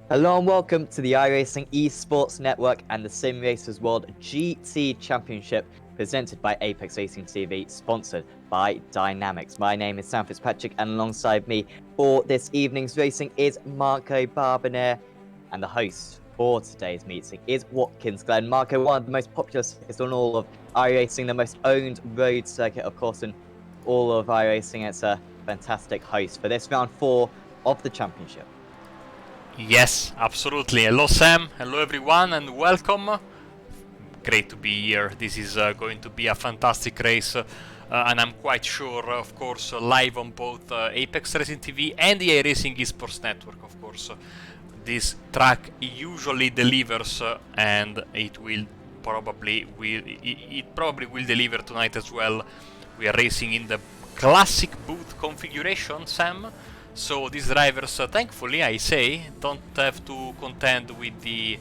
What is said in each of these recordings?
Hello and welcome to the iRacing Esports Network and the Simracersworld GT Championship presented by Apex Racing TV, sponsored by DynamiXX. My name is Sam Fitzpatrick and alongside me for this evening's racing is Marco Barbonaire, and the host for today's meeting is Watkins, Glen. Marco, one of the most popular circuits on all of iRacing, the most owned road circuit, of course, in all of iRacing. It's a fantastic host for this round 4 of the championship. Yes, absolutely. Hello Sam, hello everyone and welcome. Great to be here. This is going to be a fantastic race and I'm quite sure, of course, live on both Apex Racing TV and the iRacing Esports Network, of course. This track usually delivers and it probably will deliver tonight as well. We are racing in the classic booth configuration, Sam. So these drivers, thankfully, I say, don't have to contend with the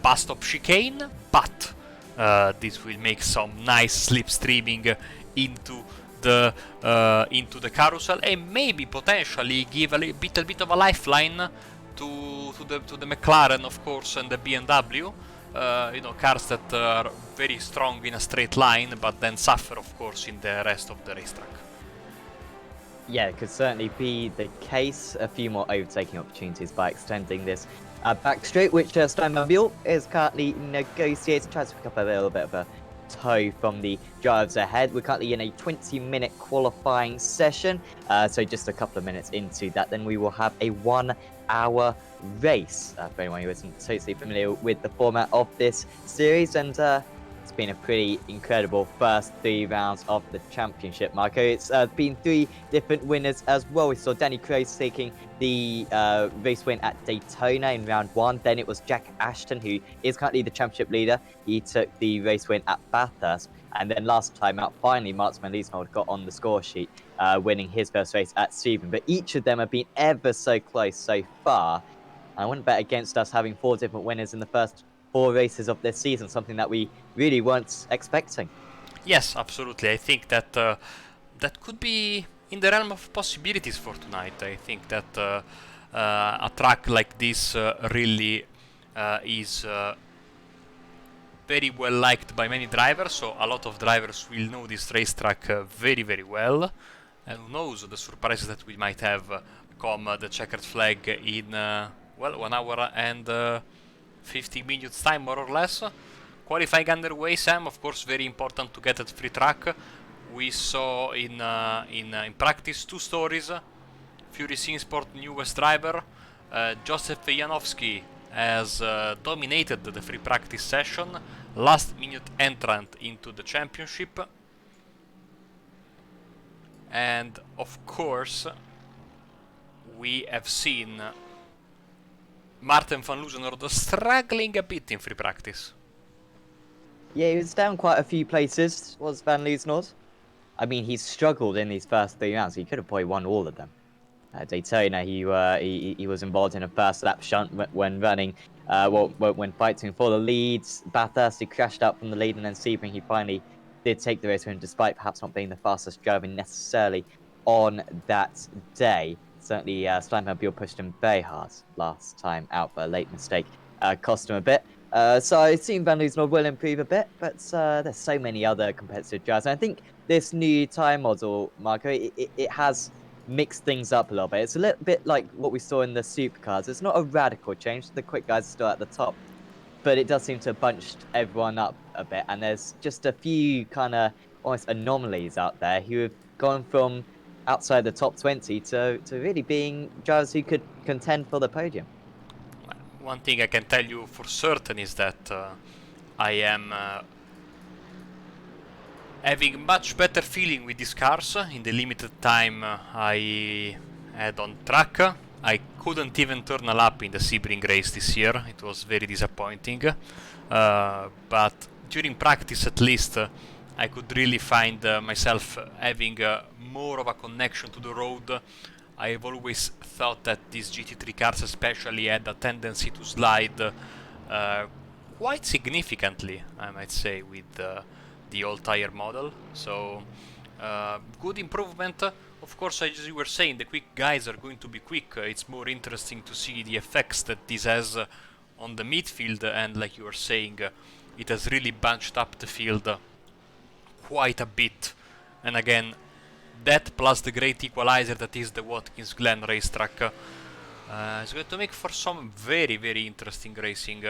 bus stop chicane, but this will make some nice slipstreaming into the carousel and maybe potentially give a little bit of a lifeline to the McLaren, of course, and the BMW. Cars that are very strong in a straight line, but then suffer, of course, in the rest of the racetrack. Yeah, it could certainly be the case. A few more overtaking opportunities by extending this back straight, which Steinmobile is currently negotiating, tries to pick up a little bit of a tow from the drivers ahead. We're currently in a 20-minute qualifying session, so just a couple of minutes into that, then we will have a 1-hour race. For anyone who isn't totally familiar with the format of this series, and it's been a pretty incredible first 3 rounds of the championship, Marco. It's been 3 different winners as well. We saw Danny Croce taking the race win at Daytona in round 1. Then it was Jack Ashton, who is currently the championship leader. He took the race win at Bathurst. And then last time out, finally, Mark van Liesnold got on the score sheet, winning his first race at Sebring. But each of them have been ever so close so far. I wouldn't bet against us having 4 different winners in the first 4 races of this season, something that we really weren't expecting. Yes, absolutely. I think that that could be in the realm of possibilities for tonight. I think that a track like this really is very well liked by many drivers, so a lot of drivers will know this racetrack very, very well. And who knows the surprises that we might have come the checkered flag in, 1 hour and 50 minutes time, more or less. Qualifying underway, Sam. Of course, very important to get at free track. We saw in practice 2 stories. Fury Sinsport newest driver, Joseph Janowski, has dominated the free practice session. Last minute entrant into the championship. And of course, we have seen Maarten van Loozenhoorn struggling a bit in free practice. Yeah, he was down quite a few places, was Van Loozenhoorn. I mean, he's struggled in these first 3 rounds. He could have probably won all of them. Daytona, he was involved in a first lap shunt when running, when fighting for the leads. Bathurst, he crashed out from the lead, and then Sebring, he finally did take the race win, despite perhaps not being the fastest driver necessarily on that day. Certainly, Steinmobile pushed him very hard last time out, but a late mistake cost him a bit. So I assume Van Loozenhoorn will improve a bit, but there's so many other competitive drivers. And I think this new tyre model, Marco, it has mixed things up a little bit. It's a little bit like what we saw in the supercars. It's not a radical change. The quick guys are still at the top, but it does seem to have bunched everyone up a bit. And there's just a few kind of almost anomalies out there who have gone from outside the top 20 to really being drivers who could contend for the podium. One thing I can tell you for certain is that I am having much better feeling with these cars in the limited time I had on track. I couldn't even turn a lap in the Sebring race this year. It was very disappointing. But during practice, at least, I could really find myself having more of a connection to the road. I've always thought that these GT3 cars especially had a tendency to slide quite significantly, I might say, with the old tire model. So good improvement. of course, as you were saying, the quick guys are going to be quick. It's more interesting to see the effects that this has on the midfield, and like you were saying, it has really bunched up the field quite a bit. And again, that plus the great equalizer that is the Watkins Glen racetrack is going to make for some very, very interesting racing.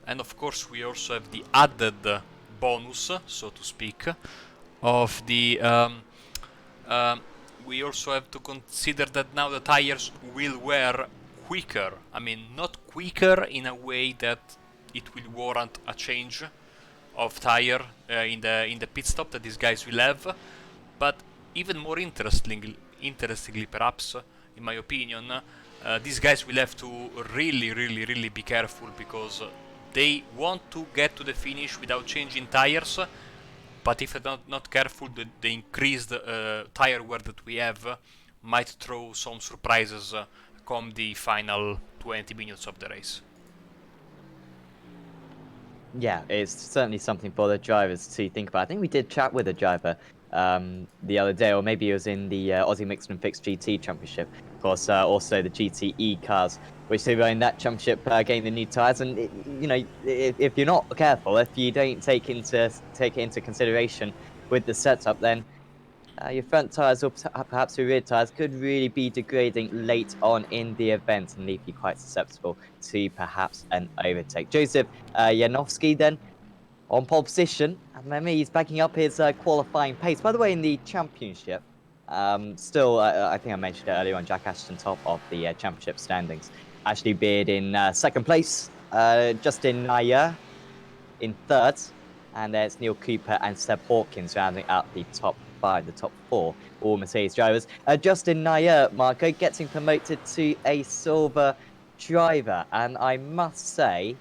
And of course, we also have the added bonus, so to speak, of the we also have to consider that now the tires will wear quicker. I mean, not quicker in a way that it will warrant a change of tire in the pit stop that these guys will have, but even more interestingly perhaps, in my opinion, these guys will have to really be careful, because they want to get to the finish without changing tires. But if they're not careful, the increased tire wear that we have might throw some surprises come the final 20 minutes of the race. Yeah, it's certainly something for the drivers to think about. I think we did chat with a driver the other day, or maybe it was in the Aussie Mixed and Fixed GT Championship. Of course, also the GTE cars, which they were in that championship getting the new tyres. And you know, if you're not careful, if you don't take it into consideration with the setup, then your front tyres or perhaps your rear tyres could really be degrading late on in the event and leave you quite susceptible to perhaps an overtake. Joseph Janowski then on pole position. Remember, he's backing up his qualifying pace. By the way, in the championship, still, I think I mentioned it earlier on, Jack Ashton top of the championship standings. Ashley Beard in second place, Justin Nair in third, and there's Neil Cooper and Seb Hawkins rounding out the top 5, the top 4, all Mercedes drivers. Justin Nair, Marco, getting promoted to a silver driver, and I must say,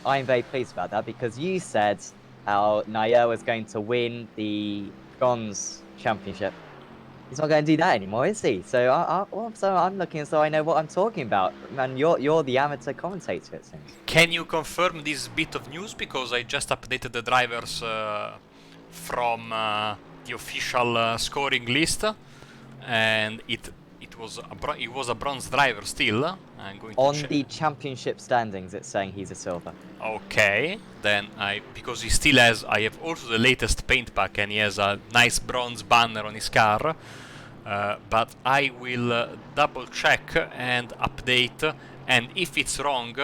I'm very pleased about that, because you said how Nair was going to win the bronze championship. He's not going to do that anymore, is he? So I'm looking as though I know what I'm talking about. Man, you're the amateur commentator, it seems. Can you confirm this bit of news? Because I just updated the drivers from the official scoring list, and it was a bronze driver still. I'm going to on the championship standings, it's saying he's a silver. Okay, then because he still has, I have also the latest paint pack, and he has a nice bronze banner on his car. But I will double check and update, and if it's wrong,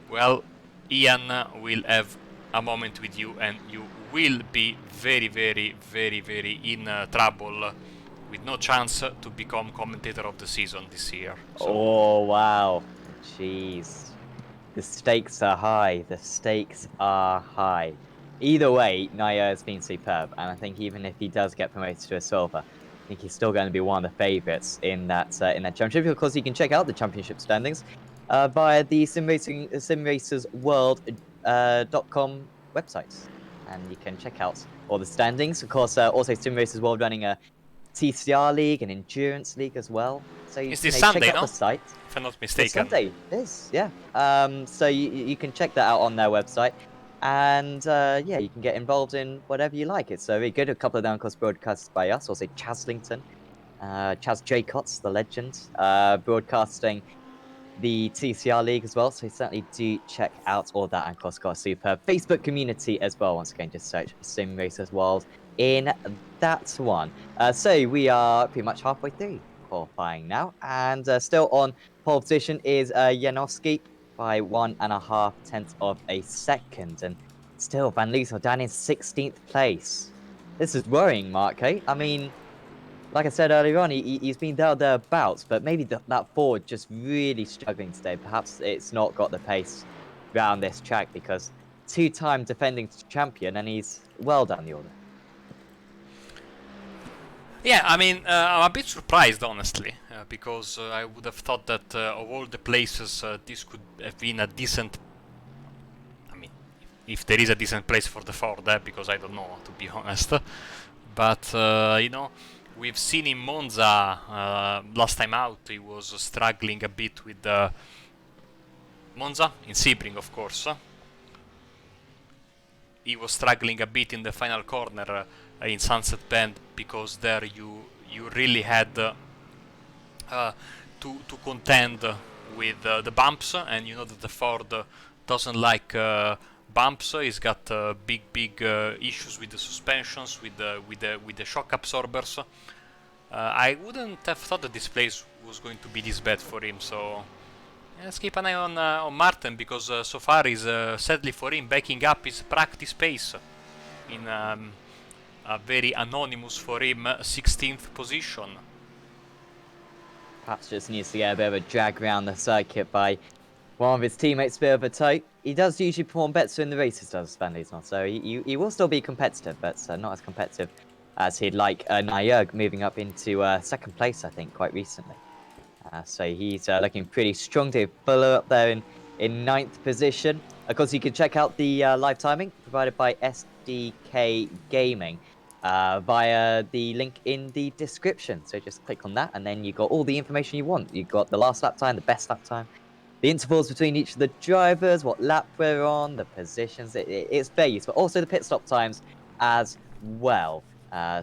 well, Ian will have a moment with you, and you will be very in trouble, with no chance to become commentator of the season this year. So. Oh wow, jeez, the stakes are high. The stakes are high. Either way, Nair has been superb, and I think even if he does get promoted to a silver, I think he's still going to be one of the favourites in that championship. Of course, you can check out the championship standings via the Simracersworld.com website, and you can check out all the standings. Of course, also Simracersworld running a TCR league and endurance league as well. So it's this Sunday, check out no? the site. If I'm not mistaken. It's Sunday, it is, yeah. So you can check that out on their website. And yeah, you can get involved in whatever you like. It's very good. A couple of them, of course, broadcast by us. Also, Chaslington, Chaz Jacotts, the legend, broadcasting the TCR League as well. So certainly do check out all that. And of course, got a superb Facebook community as well. Once again, just search Sim Racers World in that one. So we are pretty much halfway through qualifying now. And still on pole position is Janowski by 1.5 tenths of a second, and still Van Liesel down in 16th place. This is worrying, Marco. I mean, like I said earlier on, he's been thereabouts, but maybe that Ford just really struggling today. Perhaps it's not got the pace around this track, because two-time defending champion, and he's well down the order. Yeah, I mean, I'm a bit surprised, honestly, because I would have thought that of all the places, this could have been a decent... I mean, if there is a decent place for the Ford, because I don't know, to be honest. But, you know, we've seen in Monza, last time out, he was struggling a bit with Monza, in Sebring, of course. He was struggling a bit in the final corner in Sunset Bend, because there you you really had to contend with the bumps, and you know that the Ford doesn't like bumps. He's got big issues with the suspensions, with the shock absorbers. I wouldn't have thought that this place was going to be this bad for him. So let's keep an eye on Martin, because so far he's sadly for him backing up his practice pace in a very anonymous for him 16th position. Perhaps just needs to get a bit of a drag around the circuit by one of his teammates, a bit of a tow. He does usually perform better in the races, does Van Liesman, so he will still be competitive, but not as competitive as he'd like. Nyerg moving up into second place, I think, quite recently. So he's looking pretty strong to follow up there in 9th position. Of course, you can check out the live timing provided by SDK Gaming via the link in the description. So just click on that, and then you got all the information you want. You've got the last lap time, the best lap time, the intervals between each of the drivers, what lap we're on, the positions. It's very useful. Also the pit stop times as well.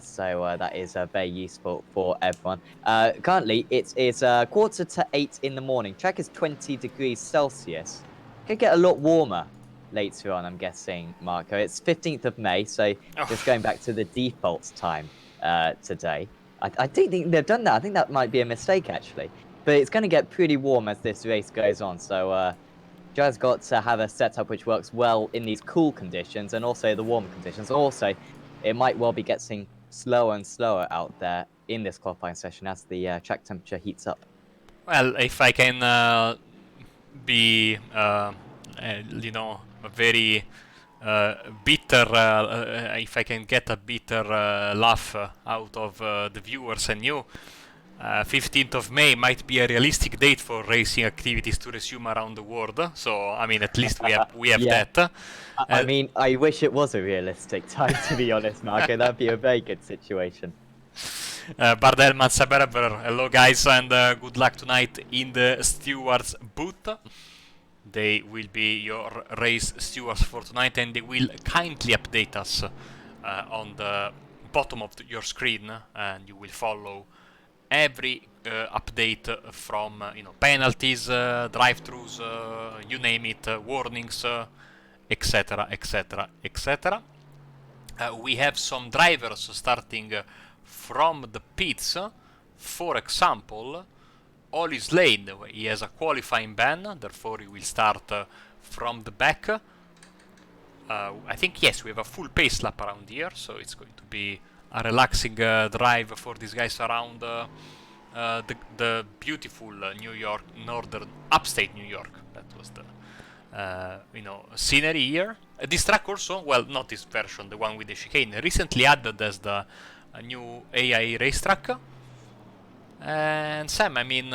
So that is very useful for everyone. Currently, it's 7:45 in the morning. Track is 20 degrees Celsius. Could get a lot warmer later on, I'm guessing, Marco. It's 15th of May, so just going back to the default time today. I don't think they've done that. I think that might be a mistake, actually. But it's going to get pretty warm as this race goes on, so Joe's got to have a setup which works well in these cool conditions and also the warmer conditions. Also, it might well be getting slower and slower out there in this qualifying session as the track temperature heats up. Well, if I can be, you know, a very bitter, if I can get a bitter laugh out of the viewers and you, 15th of May might be a realistic date for racing activities to resume around the world. So, I mean, at least we have Yeah. that. I mean, I wish it was a realistic time, to be honest, Marco. That'd be a very good situation. Bardel Mansaberber, hello guys, and good luck tonight in the stewards booth. They will be your race stewards for tonight, and they will kindly update us on the bottom of your screen, and you will follow every update from penalties, drive-throughs, you name it, warnings, etc, etc, etc. We have some drivers starting from the pits. For example, Oli Slade, he has a qualifying ban, therefore he will start from the back. I think, yes, we have a full pace lap around here, so it's going to be a relaxing drive for these guys around the beautiful New York, upstate New York. That was the scenery here. This track also, well, not this version, the one with the chicane, recently added as the new AI racetrack. And Sam, I mean,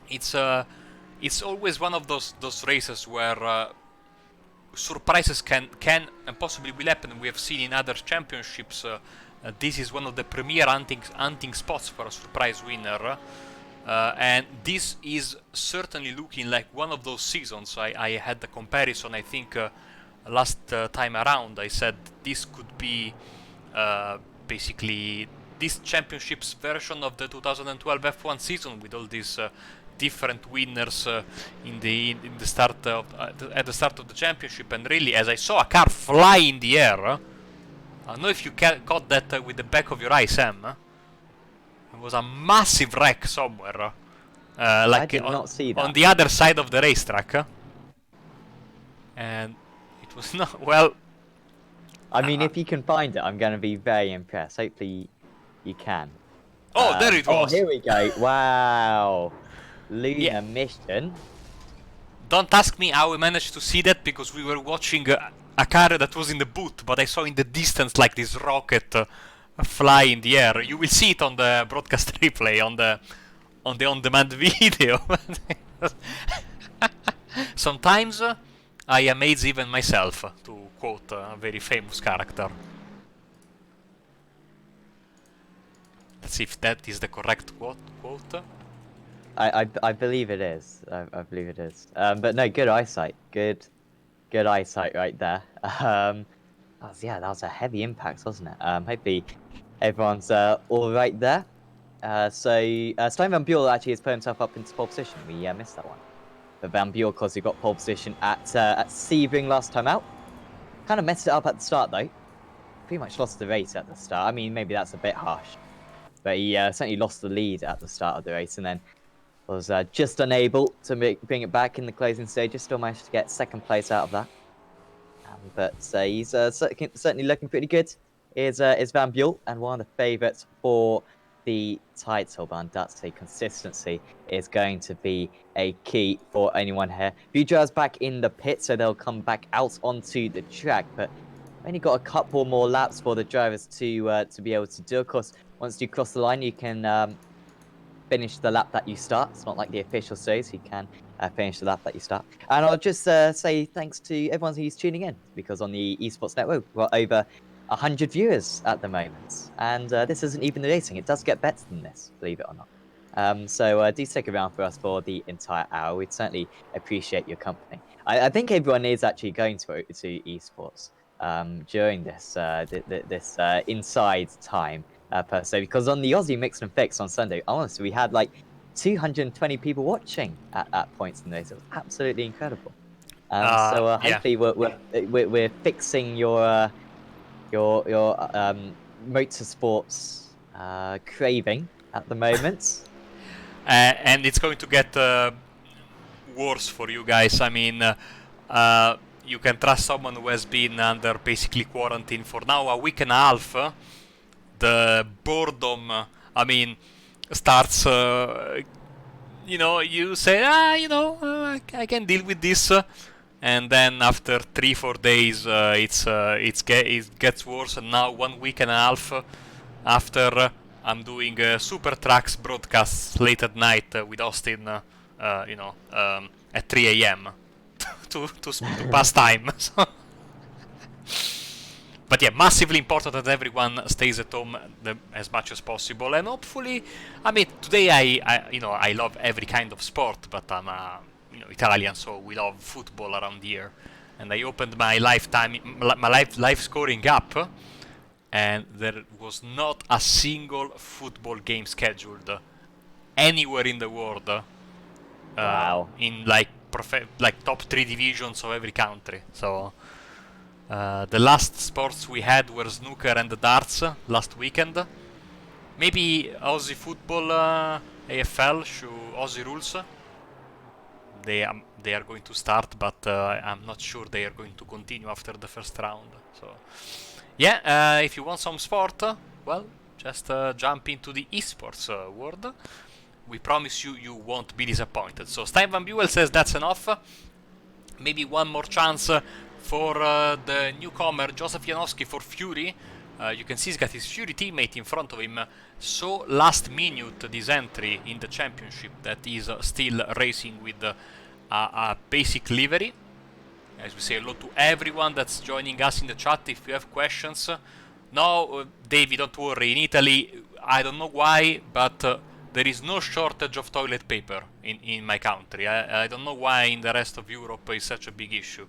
it's always one of those races where surprises can and possibly will happen. We have seen in other championships. This is one of the premier hunting spots for a surprise winner, and this is certainly looking like one of those seasons. I had the comparison, I think, last time around. I said this could be basically this championship's version of the 2012 F1 season, with all these different winners at the start of the championship. And really, as I saw a car fly in the air, I don't know if you caught that with the back of your eye, Sam. It was a massive wreck somewhere, like I did not see that. on the other side of the racetrack, and it was not well. I mean, if you can find it, I'm going to be very impressed. Hopefully, you can. Oh, there it was. Oh, here we go. Wow. Lunar mission. Don't ask me how we managed to see that, because we were watching a car that was in the booth, but I saw in the distance like this rocket fly in the air. You will see it on the broadcast replay, on the on-demand video. Sometimes I amaze even myself, to quote a very famous character. Let's see if that is the correct quote. I believe it is. I believe it is. But no, good eyesight. Good eyesight right there. Yeah, that was a heavy impact, wasn't it? Hopefully everyone's all right there. Stein Van Buell actually has put himself up into pole position. We missed that one. But Van Buell, because he got pole position at Sebring last time out. Kind of messed it up at the start, though. Pretty much lost the race at the start. I mean, maybe that's a bit harsh. But he certainly lost the lead at the start of the race and then was just unable to bring it back in the closing stages. Still managed to get second place out of that. But he's certainly looking pretty good. Is Van Buell, and one of the favourites for the title, but undoubtedly consistency is going to be a key for anyone here. Few drivers back in the pit, so they'll come back out onto the track, but only got a couple more laps for the drivers to be able to do. Of course, once you cross the line, you can finish the lap that you start. It's not like the official says you can finish the lap that you start. And I'll just say thanks to everyone who's tuning in, because on the Esports Network, we've got over 100 viewers at the moment. And this isn't even the racing. It does get better than this, believe it or not. So do stick around for us for the entire hour. We'd certainly appreciate your company. I think everyone is actually going to Esports during this this inside time per se, because on the Aussie Mix and Fix on Sunday, honestly, we had like 220 people watching at points in this. It was absolutely incredible. Yeah. Hopefully we're fixing your motorsports craving at the moment. And it's going to get worse for you guys. I mean, you can trust someone who has been under basically quarantine for now a week and a half. The boredom, I mean, starts. You say, I can deal with this, and then after 3-4 days, it gets worse. And now 1 week and a half after, I'm doing Super Tracks broadcasts late at night with Austin, at 3 a.m. to pass time. But yeah, massively important that everyone stays at home as much as possible, and hopefully, I mean, today I love every kind of sport, but I'm Italian, so we love football around here, and I opened my live scoring app, and there was not a single football game scheduled anywhere in the world. Wow. In like top 3 divisions of every country. So the last sports we had were snooker and the darts last weekend. Maybe Aussie football, AFL, Aussie rules. They are going to start, but I'm not sure they are going to continue after the first round. So yeah, if you want some sport, well, just jump into the esports world. We promise you won't be disappointed. So Stein Van Buell says that's enough. Maybe one more chance for the newcomer Joseph Janowski for Fury. You can see he's got his Fury teammate in front of him. So last minute this entry in the championship that is still racing with a basic livery. As we say hello to everyone that's joining us in the chat. If you have questions, no, Davey, don't worry. In Italy, I don't know why, but there is no shortage of toilet paper in my country. I don't know why in the rest of Europe is such a big issue.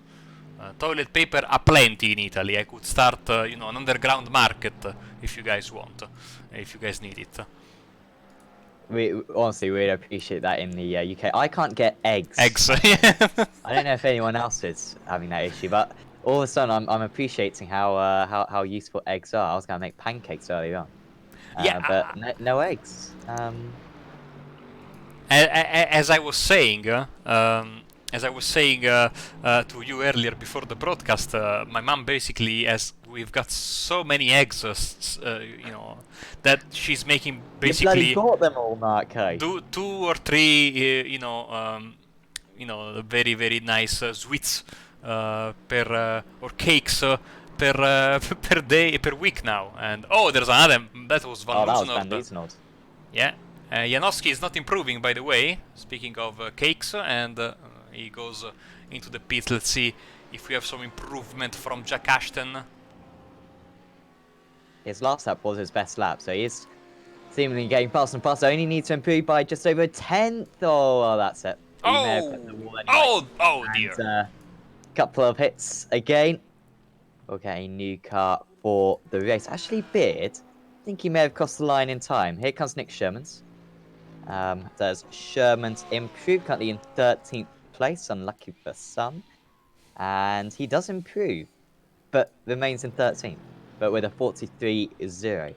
Toilet paper aplenty in Italy. I could start, an underground market if you guys want, if you guys need it. We honestly really appreciate that in the UK. I can't get eggs. Eggs. I don't know if anyone else is having that issue, but all of a sudden I'm appreciating how useful eggs are. I was gonna make pancakes earlier on. But no eggs. As I was saying, to you earlier before the broadcast, my mom basically we've got so many eggs, that she's making basically. You bloody bought them all, Marco. Two or three, very very nice sweets or cakes. Per day, per week now, and there's another. That was Van Loosenord. Yeah, Janowski is not improving, by the way. Speaking of cakes, and he goes into the pit. Let's see if we have some improvement from Jack Ashton. His last lap was his best lap, so he's seemingly getting faster and faster. Only needs to improve by just over a tenth. Oh, well, that's it. Dear. Couple of hits again. We'll get a new car for the race. Actually, Beard, think he may have crossed the line in time. Here comes Nick Sherman's. Does Sherman's improve? Currently in 13th place, unlucky for some. And he does improve, but remains in 13th, but with a 43.0.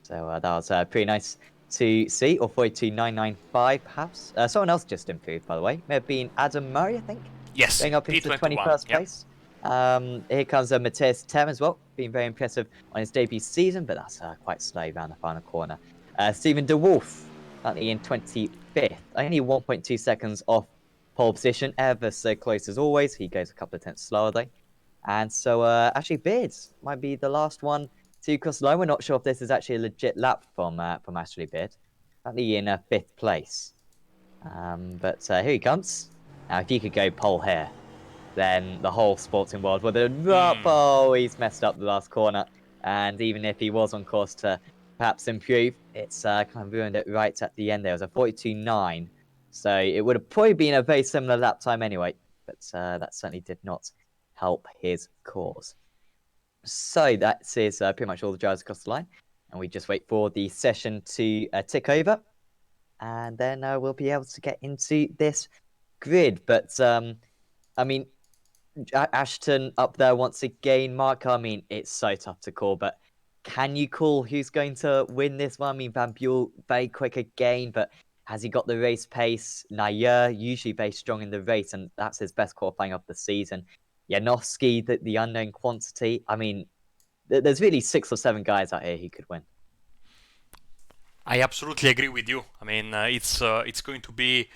So that was pretty nice to see, or 42.995 perhaps. Someone else just improved, by the way. May have been Adam Murray, I think, Yes, going up into P21. 21st Yep. place. Here comes Matthias Tem as well, being very impressive on his debut season, but that's quite slow around the final corner. Stephen DeWolf, currently in 25th, only 1.2 seconds off pole position, ever so close as always. He goes a couple of tenths slower though. And so actually Beards might be the last one to cross the line. We're not sure if this is actually a legit lap from Ashley Beard. Currently in 5th place. But here he comes. Now, if he could go pole here, then the whole sporting world would have... Oh, he's messed up the last corner. And even if he was on course to perhaps improve, it's kind of ruined it right at the end there. It was a 42.9. So it would have probably been a very similar lap time anyway. But that certainly did not help his cause. So that is pretty much all the drivers across the line. And we just wait for the session to tick over. And then we'll be able to get into this grid. But, I mean, Ashton up there once again. Mark, I mean, it's so tough to call. But can you call who's going to win this one? I mean, Van Buell, very quick again. But has he got the race pace? Nair, usually very strong in the race. And that's his best qualifying of the season. Janowski, the unknown quantity. I mean, there's really 6 or 7 guys out here who could win. I absolutely agree with you. I mean, it's going to be,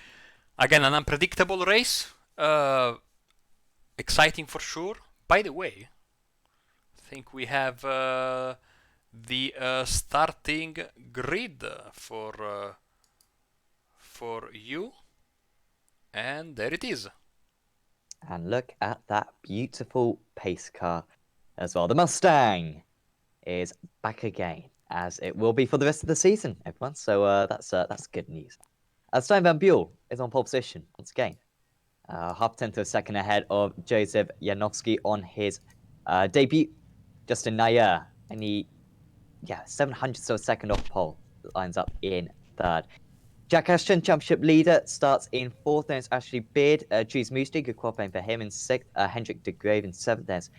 again, an unpredictable race. Exciting for sure. By the way, I think we have the starting grid for you. And there it is. And look at that beautiful pace car as well. The Mustang is back again, as it will be for the rest of the season, everyone. So that's good news. Stein Van Buell is on pole position once again. Half tenth of a second ahead of Joseph Janowski on his debut. Justin Nair, and he, 700th of a second off pole, lines up in 3rd. Jack Ashton, championship leader, starts in 4th. Then it's Ashley Beard, Juice Moosty, good qualifying for him in 6th. Hendrik de Grave in 7th. There's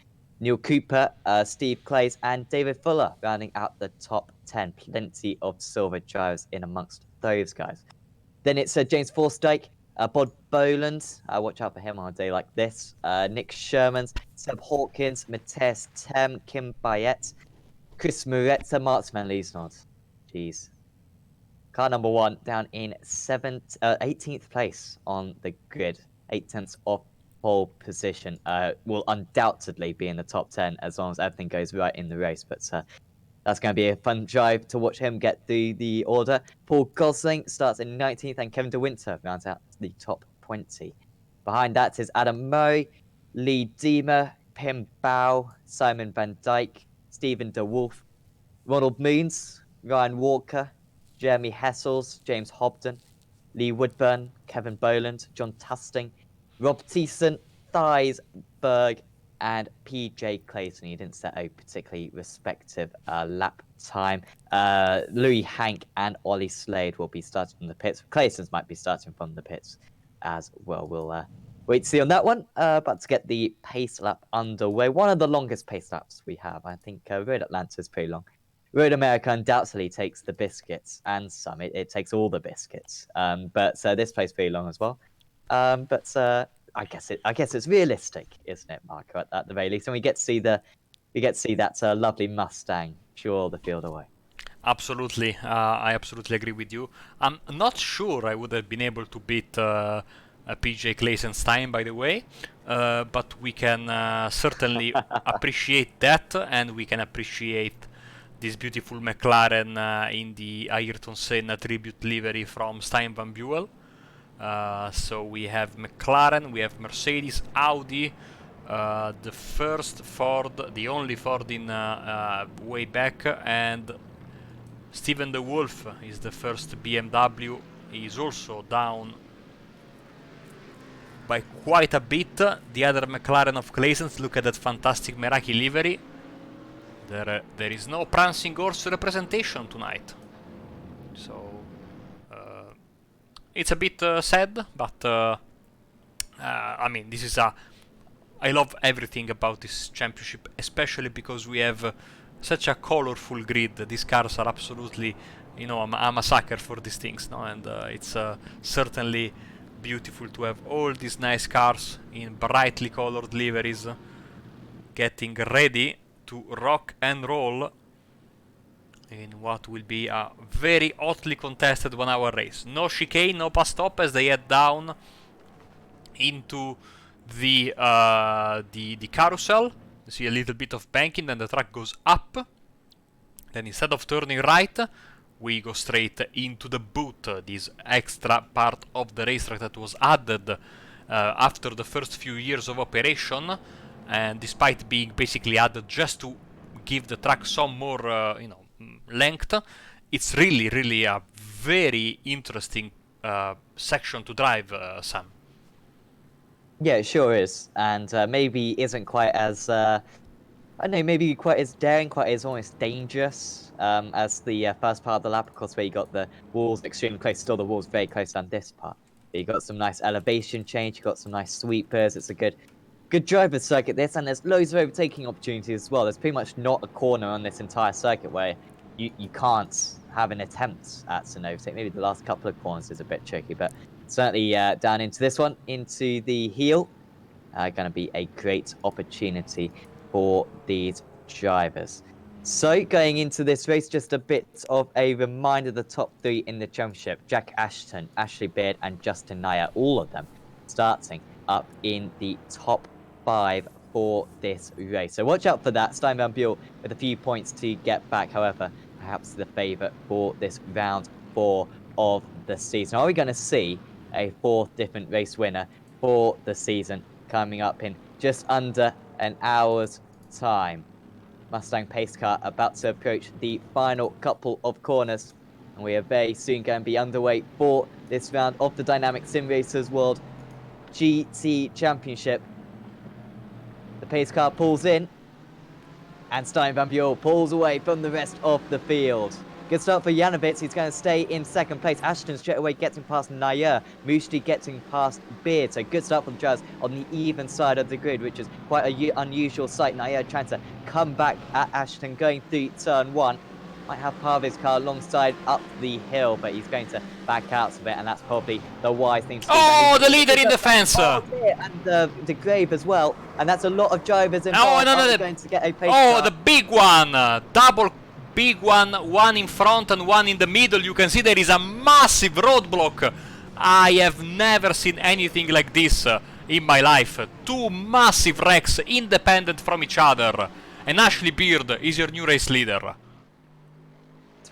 Neil Cooper, Steve Clays, and David Fuller rounding out the top 10. Plenty of silver drivers in amongst those guys. Then it's James Forstake, Bod Boland. Watch out for him on a day like this. Nick Shermans, Seb Hawkins, Matthias Tem, Kim Bayet, Chris Muretta, Marks Van Liesnod. Jeez. Car number 1 down in 18th place on the grid. 8 tenths off pole position. Will undoubtedly be in the top 10 as long as everything goes right in the race. But that's going to be a fun drive to watch him get through the order. Paul Gosling starts in 19th, and Kevin De Winter rounds out the top 20. Behind that is Adam Murray, Lee Deemer, Pim Bow, Simon Van Dyke, Stephen DeWolf, Ronald Moons, Ryan Walker, Jeremy Hessels, James Hobden, Lee Woodburn, Kevin Boland, John Tusting, Rob Thiessen, Thies Berg, and PJ Clayton. He didn't set a particularly respective lap time. Louis Hank and Ollie Slade will be starting from the pits. Clayton's might be starting from the pits as well. We'll wait to see on that one. But to get the pace lap underway, one of the longest pace laps we have. I think Road Atlanta is pretty long. Road America undoubtedly takes the biscuits and some. It takes all the biscuits. But this plays pretty long as well. But I guess it's realistic, isn't it, Marco? At the very least, and we get to see that lovely Mustang chew the field away. Absolutely, I absolutely agree with you. I'm not sure I would have been able to beat PJ Clayton's time, by the way, but we can certainly appreciate that, and we can appreciate this beautiful McLaren in the Ayrton Senna tribute livery from Stein Van Buell. So we have McLaren, we have Mercedes, Audi, the first Ford, the only Ford in way back, and Stephen De Wolf is the first BMW. He is also down by quite a bit. The other McLaren of Clayton's, look at that fantastic Meraki livery. there is no prancing horse representation tonight. So it's a bit sad, but I mean, this is I love everything about this championship, especially because we have such a colorful grid. These cars are absolutely, you know, I'm a sucker for these things, no? And it's certainly beautiful to have all these nice cars in brightly colored liveries, getting ready to rock and roll in what will be a very hotly contested 1 hour race. No chicane, no pass stop as they head down into the carousel. You see a little bit of banking, then the track goes up. Then instead of turning right, we go straight into the boot, this extra part of the racetrack that was added after the first few years of operation, and despite being basically added just to give the track some more, you know, length, it's really a very interesting section to drive, Sam. Yeah, it sure is, and maybe isn't quite as I don't know, maybe quite as daring, quite as almost dangerous as the first part of the lap, of course, where you got the walls extremely close. Still, the walls very close on this part. But you got some nice elevation change. You got some nice sweepers. It's a good driver's circuit this, and there's loads of overtaking opportunities as well. There's pretty much not a corner on this entire circuit where you can't have an attempt at an overtake. Maybe the last couple of corners is a bit tricky, but certainly down into this one, into the heel, going to be a great opportunity for these drivers. So going into this race, just a bit of a reminder: the top 3 in the championship: Jack Ashton, Ashley Beard, and Justin Nair. All of them starting up in the top 5 for this race. So watch out for that. Stein Van Buell with a few points to get back. However, perhaps the favourite for this round 4 of the season. Are we going to see a 4th different race winner for the season coming up in just under an hour's time? Mustang pace car about to approach the final couple of corners, and we are very soon going to be underway for this round of the Dynamic Simracersworld GT Championship. The pace car pulls in, and Stein Van Buell pulls away from the rest of the field. Good start for Janovic. He's going to stay in 2nd place. Ashton straight away getting past Nair. Mushti getting past Beard. So good start for the drivers on the even side of the grid, which is quite an unusual sight. Nair trying to come back at Ashton, going through turn 1. Might have part of his car alongside up the hill, but he's going to back out a bit, and that's probably the wise thing to do. Oh, the leader in the fence! And the grave as well. And that's a lot of drivers in going to get a pace car. The big one! Double big one in front and one in the middle. You can see there is a massive roadblock. I have never seen anything like this in my life. 2 massive wrecks independent from each other. And Ashley Beard is your new race leader.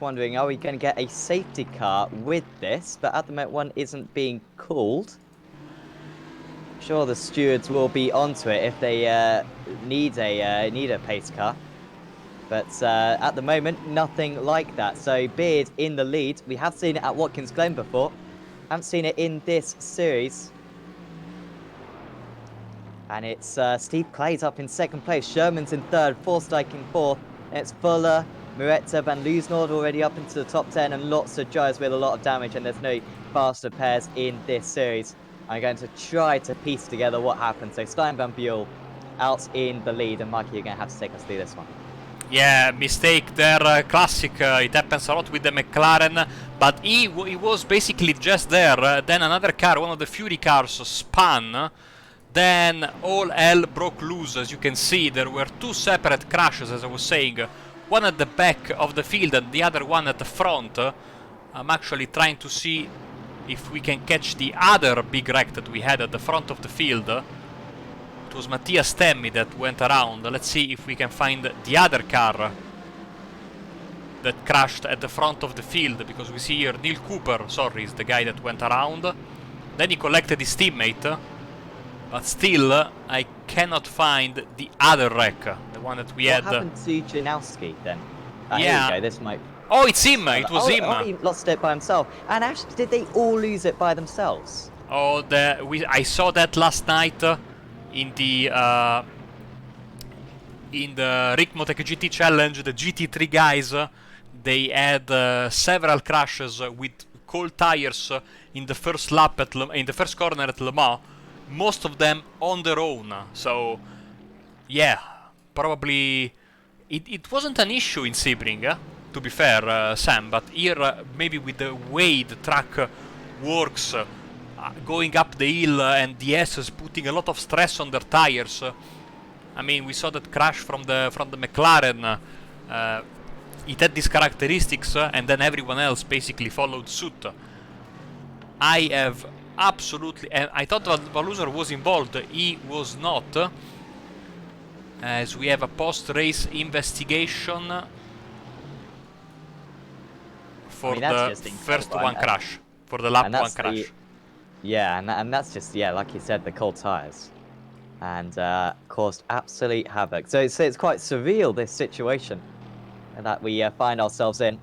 Wondering, are we going to get a safety car with this? But at the moment, one isn't being called. I'm sure the stewards will be onto it if they need a pace car. But at the moment, nothing like that. So Beard in the lead. We have seen it at Watkins Glen before. Haven't seen it in this series. And it's Steve Clay's up in 2nd place. Sherman's in 3rd. Forsyth in 4th. And it's Fuller, Muretta, Van Loosnord already up into the top 10. And lots of drivers with a lot of damage. And there's no faster pairs in this series. I'm going to try to piece together what happened. So Stein Van Buell out in the lead. And Mikey, you're going to have to take us through this one. Yeah, mistake there, classic. It happens a lot with the McLaren, but he was basically just there. Then another car, one of the Fury cars, spun. Then all hell broke loose. As you can see, there were 2 separate crashes, as I was saying. One at the back of the field and the other one at the front. I'm actually trying to see if we can catch the other big wreck that we had at the front of the field. It was Mattias Temmi that went around. Let's see if we can find the other car that crashed at the front of the field, because we see here Neil Cooper, sorry, is the guy that went around. Then he collected his teammate, but still I cannot find the other wreck, the one that we had. What happened to Janowski then? Yeah. Here we go, this might... Oh, it's him! It was him! Oh, he lost it by himself. And actually, did they all lose it by themselves? Oh, I saw that last night in the in the Rickmotec GT Challenge, the GT3 guys, they had several crashes with cold tires in the first lap in the first corner at Le Mans, most of them on their own. So, yeah, probably it wasn't an issue in Sebring, to be fair, Sam, but here maybe with the way the track works, going up the hill and the S's putting a lot of stress on their tires. I mean, we saw that crash from the McLaren. It had these characteristics, and then everyone else basically followed suit. I have absolutely... I thought that Valuser was involved. He was not. As we have a post-race investigation for the first one crash. For the lap one crash. Yeah, and that's just, yeah, like you said, the cold tires. And caused absolute havoc. So it's quite surreal, this situation that we find ourselves in.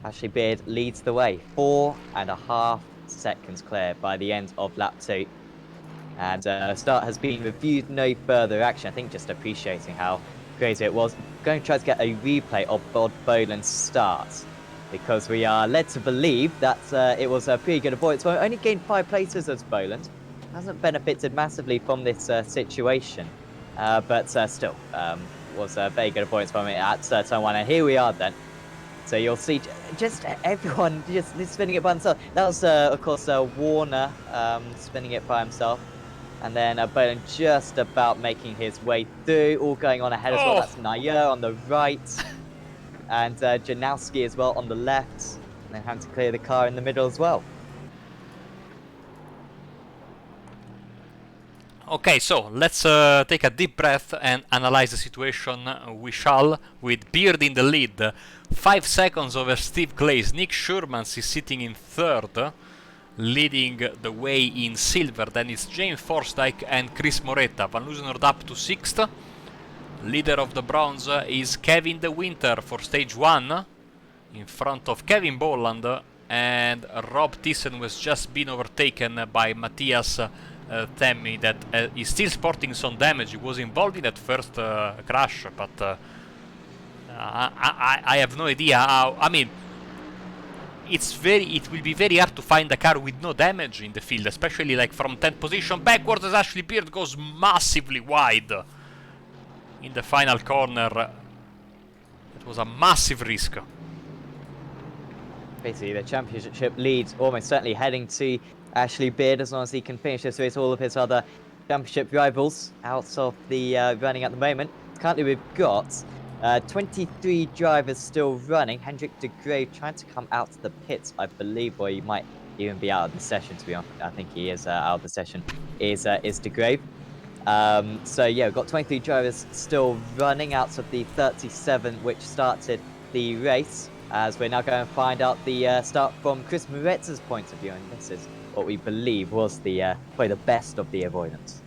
Ashley Beard leads the way, 4.5 seconds clear by the end of lap 2. And start has been reviewed, no further action. I think just appreciating how crazy it was. Going to try to get a replay of Bob Boland's start, because we are led to believe that it was a pretty good avoidance. Well, only gained 5 places as Boland. Hasn't benefited massively from this situation, but still was a very good avoidance from it at turn 1. And here we are then. So you'll see just everyone just spinning it by himself. That was, of course, Warner spinning it by himself. And then Boland just about making his way through, all going on ahead as well. That's Nair on the right. And Janowski as well on the left. And then having to clear the car in the middle as well. Okay, so let's take a deep breath and analyze the situation. We shall, with Beard in the lead, 5 seconds over Steve Glaze. Nick Schurmans is sitting in 3rd, leading the way in silver. Then it's James Forsythe and Chris Moretta. Van Loosenhoorn up to 6th. Leader of the bronze is Kevin De Winter for stage 1, in front of Kevin Bolland, and Rob Thyssen was just been overtaken by Matthias Temmy, that is still sporting some damage. He was involved in that first crash, but I have no idea how. I mean, it will be very hard to find a car with no damage in the field, especially like from 10th position backwards, as Ashley Beard goes massively wide in the final corner. It was a massive risk. Basically, the championship lead almost certainly heading to Ashley Beard, as long as he can finish this race. All of his other championship rivals out of the running at the moment. Currently, we've got 23 drivers still running. Hendrik de Grave trying to come out to the pits, I believe, or he might even be out of the session, to be honest. I think he is out of the session, is de Grave. So yeah, we've got 23 drivers still running out of the 37 which started the race, as we're now going to find out the start from Chris Moretta's point of view, and this is what we believe was the probably the best of the avoidance.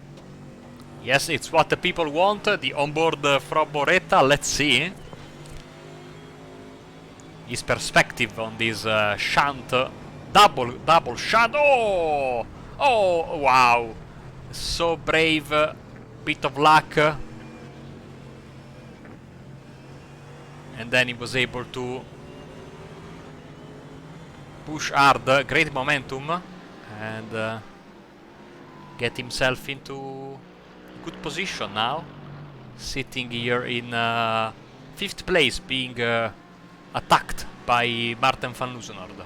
Yes, it's what the people want, the onboard from Moretta. Let's see his perspective on this shunt, double shunt. Oh, wow, so brave, bit of luck, and then he was able to push hard, great momentum, and get himself into good position now, sitting here in 5th place, being attacked by Martin van Loosenhoorn.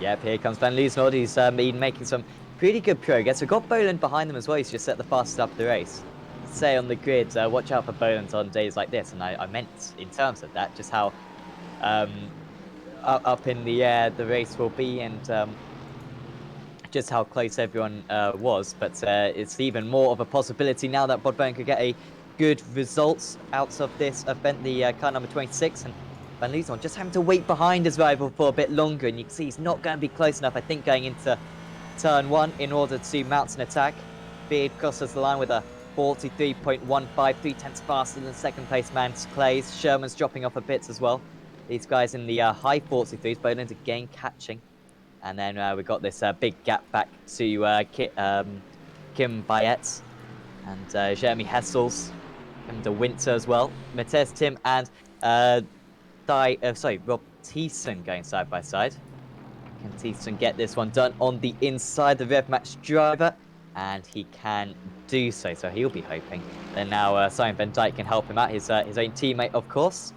Yep, here comes Van Loosenhoorn. He's been making some pretty good progress. We've got Boland behind them as well. He's just set the fastest up the race. Say on the grid, watch out for Boland on days like this, and I meant in terms of that, just how up in the air the race will be, and just how close everyone was. But it's even more of a possibility now that Bob Boland could get a good result out of this event, the car number 26, and Van Loosenhoorn just having to wait behind his rival for a bit longer, and you can see he's not going to be close enough, I think, going into turn 1 in order to mount an attack. Beard crosses the line with a 43.15, 3 tenths faster than second place man Clays. Sherman's dropping off a bit as well. These guys in the high 43s, Boland again catching. And then we've got this big gap back to Kim Bayet. and Jeremy Hessels and the Winter as well. Matthias Tim and Rob Thiessen going side by side. Can Thiessen get this one done on the inside, the Rev Max driver? And he can do so, so he'll be hoping. And now Simon Van Dijk can help him out, his own teammate, of course.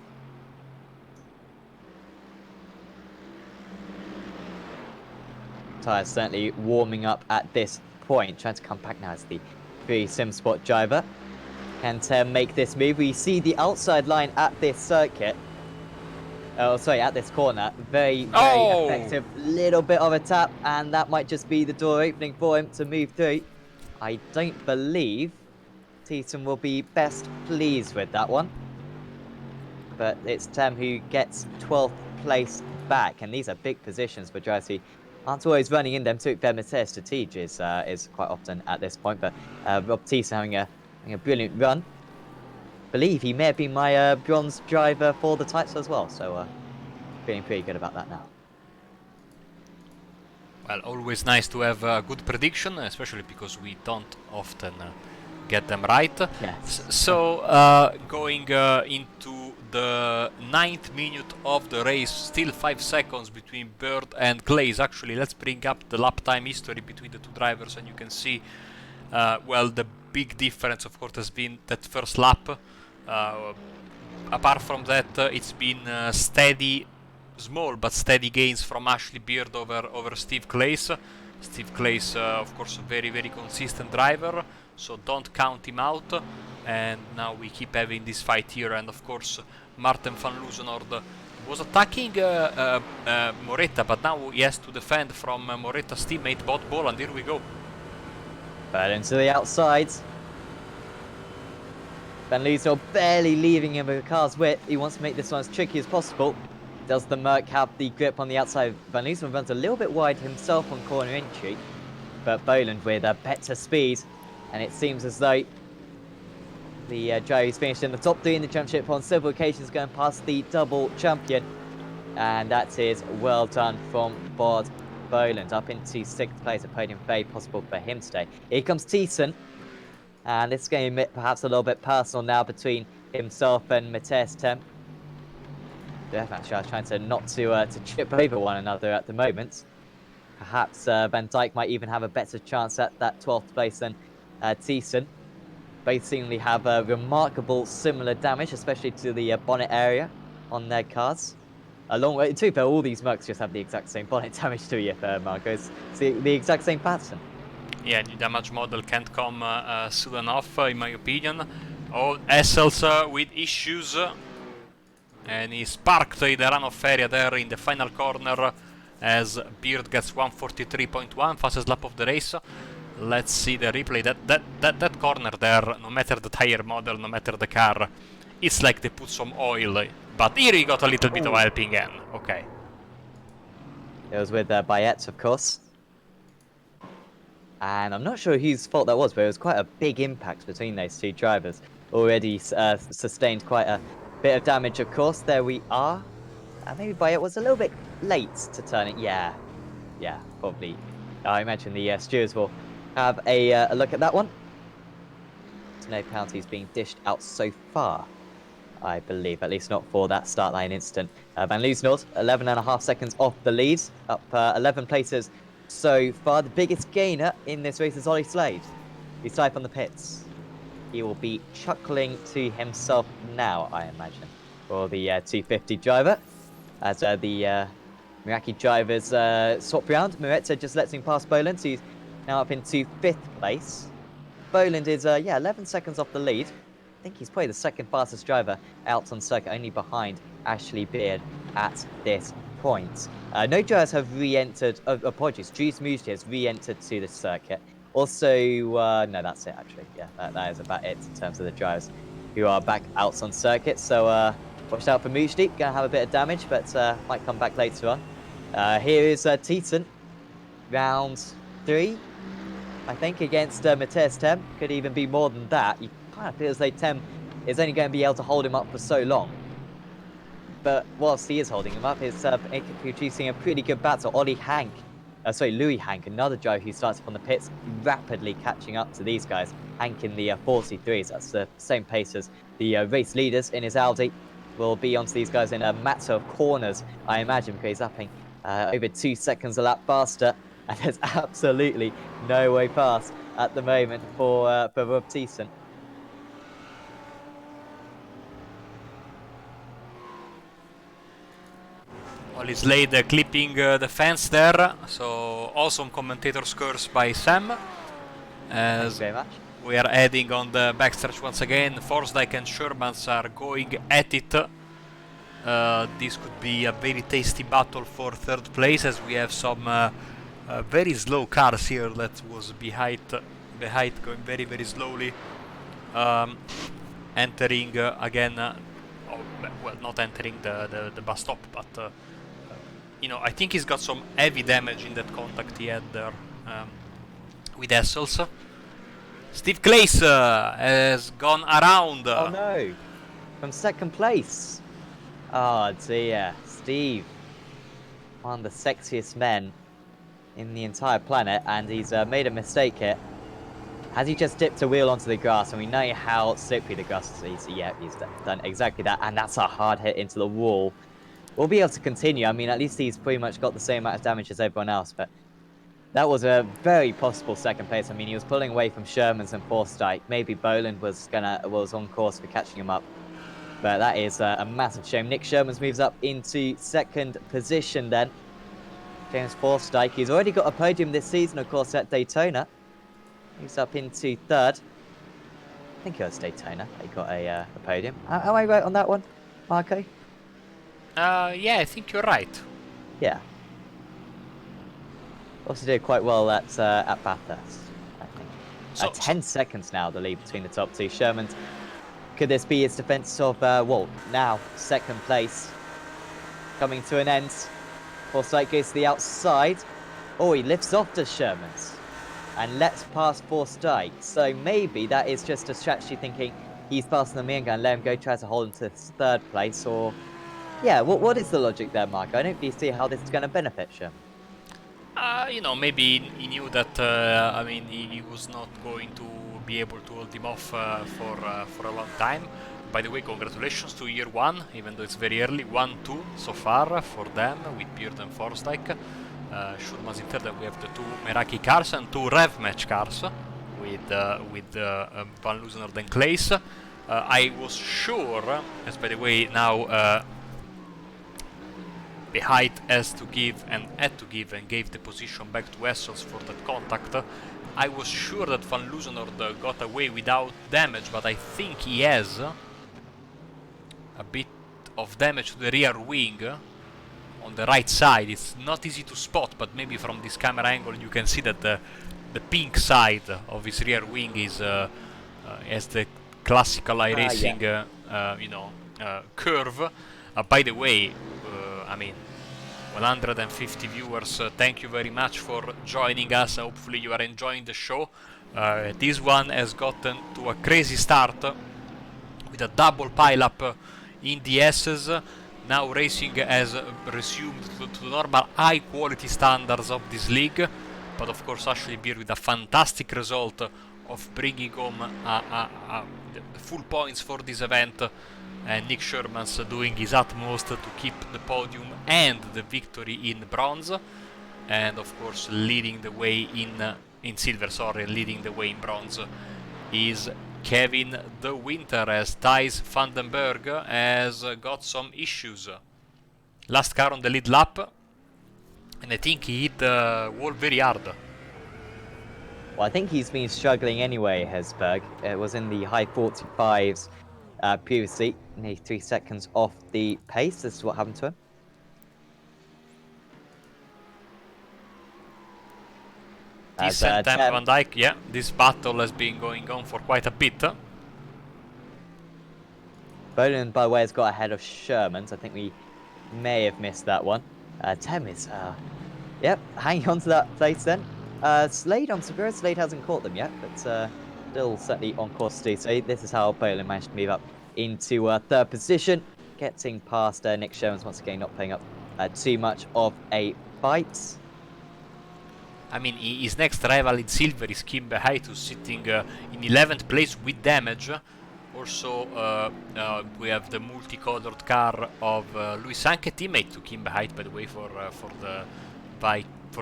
Tyres certainly warming up at this point, trying to come back now as the free sim spot driver. Can make this move. We see the outside line at this circuit. Oh, sorry, at this corner. Very effective. Little bit of a tap, and that might just be the door opening for him to move through. I don't believe Thiessen will be best pleased with that one. But it's Tem who gets 12th place back, and these are big positions for drivers who aren't always running in them. To their Matthias strategy is quite often at this point, but Rob Thiessen having a brilliant run. Believe he may have been my bronze driver for the types as well, so feeling pretty good about that now. Well, always nice to have a good prediction, especially because we don't often get them right. Yes. So going into the 9th minute of the race, still 5 seconds between Bird and Glaze. Actually, let's bring up the lap time history between the two drivers, and you can see well, the big difference of course has been that first lap. Apart from that, it's been steady, small but steady gains from Ashley Beard over Steve Claes. Steve Claes, of course, a very consistent driver, so don't count him out. And now we keep having this fight here, and of course Martin van Loosenord was attacking Moretta, but now he has to defend from Moretta's teammate Bob Boland. Here we go. But into the outside. Van Loosenord barely leaving him with the car's width. He wants to make this one as tricky as possible. Does the Merc have the grip on the outside? Van Loosenord runs a little bit wide himself on corner entry, but Boland with a better speed, and it seems as though the driver who's finished in the top 3 in the championship on several occasions going past the double champion, and that is well done from Bod Boland up into 6th place. A podium very possible for him today. Here comes Thiessen, and this is going to be perhaps a little bit personal now between himself and Matthias Tem. They're actually trying to not to trip over one another at the moment. Perhaps Van Dijk might even have a better chance at that 12th place than Thiessen. Both seemingly have remarkable similar damage, especially to the bonnet area on their cars. Along with, to be fair, all these Mercs just have the exact same bonnet damage to you, Marco. It's the exact same pattern. Yeah, the damage model can't come soon enough, in my opinion. Oh, Essels with issues. And he sparked in the runoff area there in the final corner as Beard gets 143.1, fastest lap of the race. Let's see the replay. That corner there, no matter the tire model, no matter the car, it's like they put some oil. But here he got a little bit of helping hand. Okay. It was with Bayet, of course. And I'm not sure whose fault that was, but it was quite a big impact between those two drivers. Already sustained quite a bit of damage, of course. There we are. Maybe Bayet was a little bit late to turn it. Yeah, probably. I imagine the stewards will have a look at that one. No penalties being dished out so far, I believe, at least not for that start line incident. Van Loosenord, 11.5 seconds off the lead, up 11 places so far. The biggest gainer in this race is Ollie Slade. He's live on the pits. He will be chuckling to himself now, I imagine, for the 250 driver. As the Meraki drivers swap round. Moretta just lets him pass Boland, who's now up into 5th place. Boland is 11 seconds off the lead. I think he's probably the 2nd fastest driver out on circuit, only behind Ashley Beard at this point. No drivers have re-entered. Apologies, Dries Mujdi has re-entered to the circuit. Also, no, that's it actually. Yeah, that is about it in terms of the drivers who are back out on circuit. So watch out for Mujdi. Gonna have a bit of damage, but might come back later on. Here is Thiessen, round 3, I think, against Matthias Tem. Could even be more than that. You kind of feel as though Tem is only going to be able to hold him up for so long. But whilst he is holding him up, it's producing a pretty good battle. Ollie Hank Louis Hank, another driver who starts from the pits, rapidly catching up to these guys. Hank in the 43s, that's the same pace as the race leaders in his Audi. Will be onto these guys in a matter of corners, I imagine, because he's upping over 2 seconds a lap faster. And there's absolutely no way past at the moment for Rob Thiessen. Well, he's laid clipping the fence there, so awesome commentator scores by Sam. Thanks very much. We are heading on the backstretch once again. Forsdyke and Shermans are going at it. This could be a very tasty battle for third place, as we have some very slow cars here that was behind going very, very slowly. Entering again, well, not entering the bus stop, but you know, I think he's got some heavy damage in that contact he had there with Essels. Steve Clace has gone around. Oh no! From second place. Oh dear, Steve. One of the sexiest men in the entire planet, and he's made a mistake here. Has he just dipped a wheel onto the grass? And we know how slippery the grass is. Yeah, he's done exactly that, and that's a hard hit into the wall. We'll be able to continue. I mean, at least he's pretty much got the same amount of damage as everyone else, but that was a very possible second place. I mean, he was pulling away from Shermans and Forsdyke. Maybe Boland was on course for catching him up. But that is a massive shame. Nick Shermans moves up into second position then. James Forsdyke, he's already got a podium this season, of course, at Daytona. Moves up into third. I think it was Daytona. He got a podium. Am I right on that one, Marco? Yeah, I think you're right. Yeah. Also did quite well at Bathurst, I think. So, 10 seconds now, the lead between the top two. Shermans, could this be his defense of, well, now second place coming to an end? Forsdyke goes to the outside. Oh, he lifts off to Shermans and lets pass Forsdyke. So maybe that is just a strategy, thinking he's passing them in, going to let him go, try to hold him to third place, or... Yeah, what is the logic there, Mark? I don't really see how this is going to benefit Sherman. you know, maybe he knew that, I mean, he was not going to be able to hold him off for a long time. By the way, congratulations to year one, even though it's very early. 1-2 so far for them, with Beard and Forsdyke. Schurman's in third, and we have the two Meraki cars and two Rev Match cars with Van Loosenaard and Claes. I was sure, as by the way now Behind had to give and gave the position back to Essels for that contact. I was sure that Van Loosenaard got away without damage, but I think he has a bit of damage to the rear wing on the right side. It's not easy to spot, but maybe from this camera angle you can see that the pink side of his rear wing is has the classical iRacing you know, curve. By the way, I mean, 150 viewers, thank you very much for joining us. Hopefully you are enjoying the show. This one has gotten to a crazy start with a double pile-up in the S's. Now racing has resumed to the normal high-quality standards of this league, but of course Ashley Beer with a fantastic result of bringing home the full points for this event. And Nick Sherman's doing his utmost to keep the podium and the victory in bronze, and of course leading the way in silver. Sorry, leading the way in bronze is Kevin De Winter, as Thijs Vandenberg has got some issues. Last car on the lead lap, and I think he hit the wall very hard. Well, I think he's been struggling anyway, Hesberg. It was in the high 45s. Previously, nearly 3 seconds off the pace. This is what happened to him. Decent Van Dijk, yeah. This battle has been going on for quite a bit. Boland, by the way, has got ahead of Sherman's. I think we may have missed that one. Tem is, yep, hanging on to that place then. Slade on Severa. Slade hasn't caught them yet, but still certainly on course to do so. This is how Boland managed to move up into third position, getting past Nick Shermans once again, not playing up too much of a fight. I mean, his next rival in silver is Kimbe Haitu, sitting in 11th place with damage. Also, we have the multicolored car of Luis Anke, teammate to Kimbe Haitu, by the way, for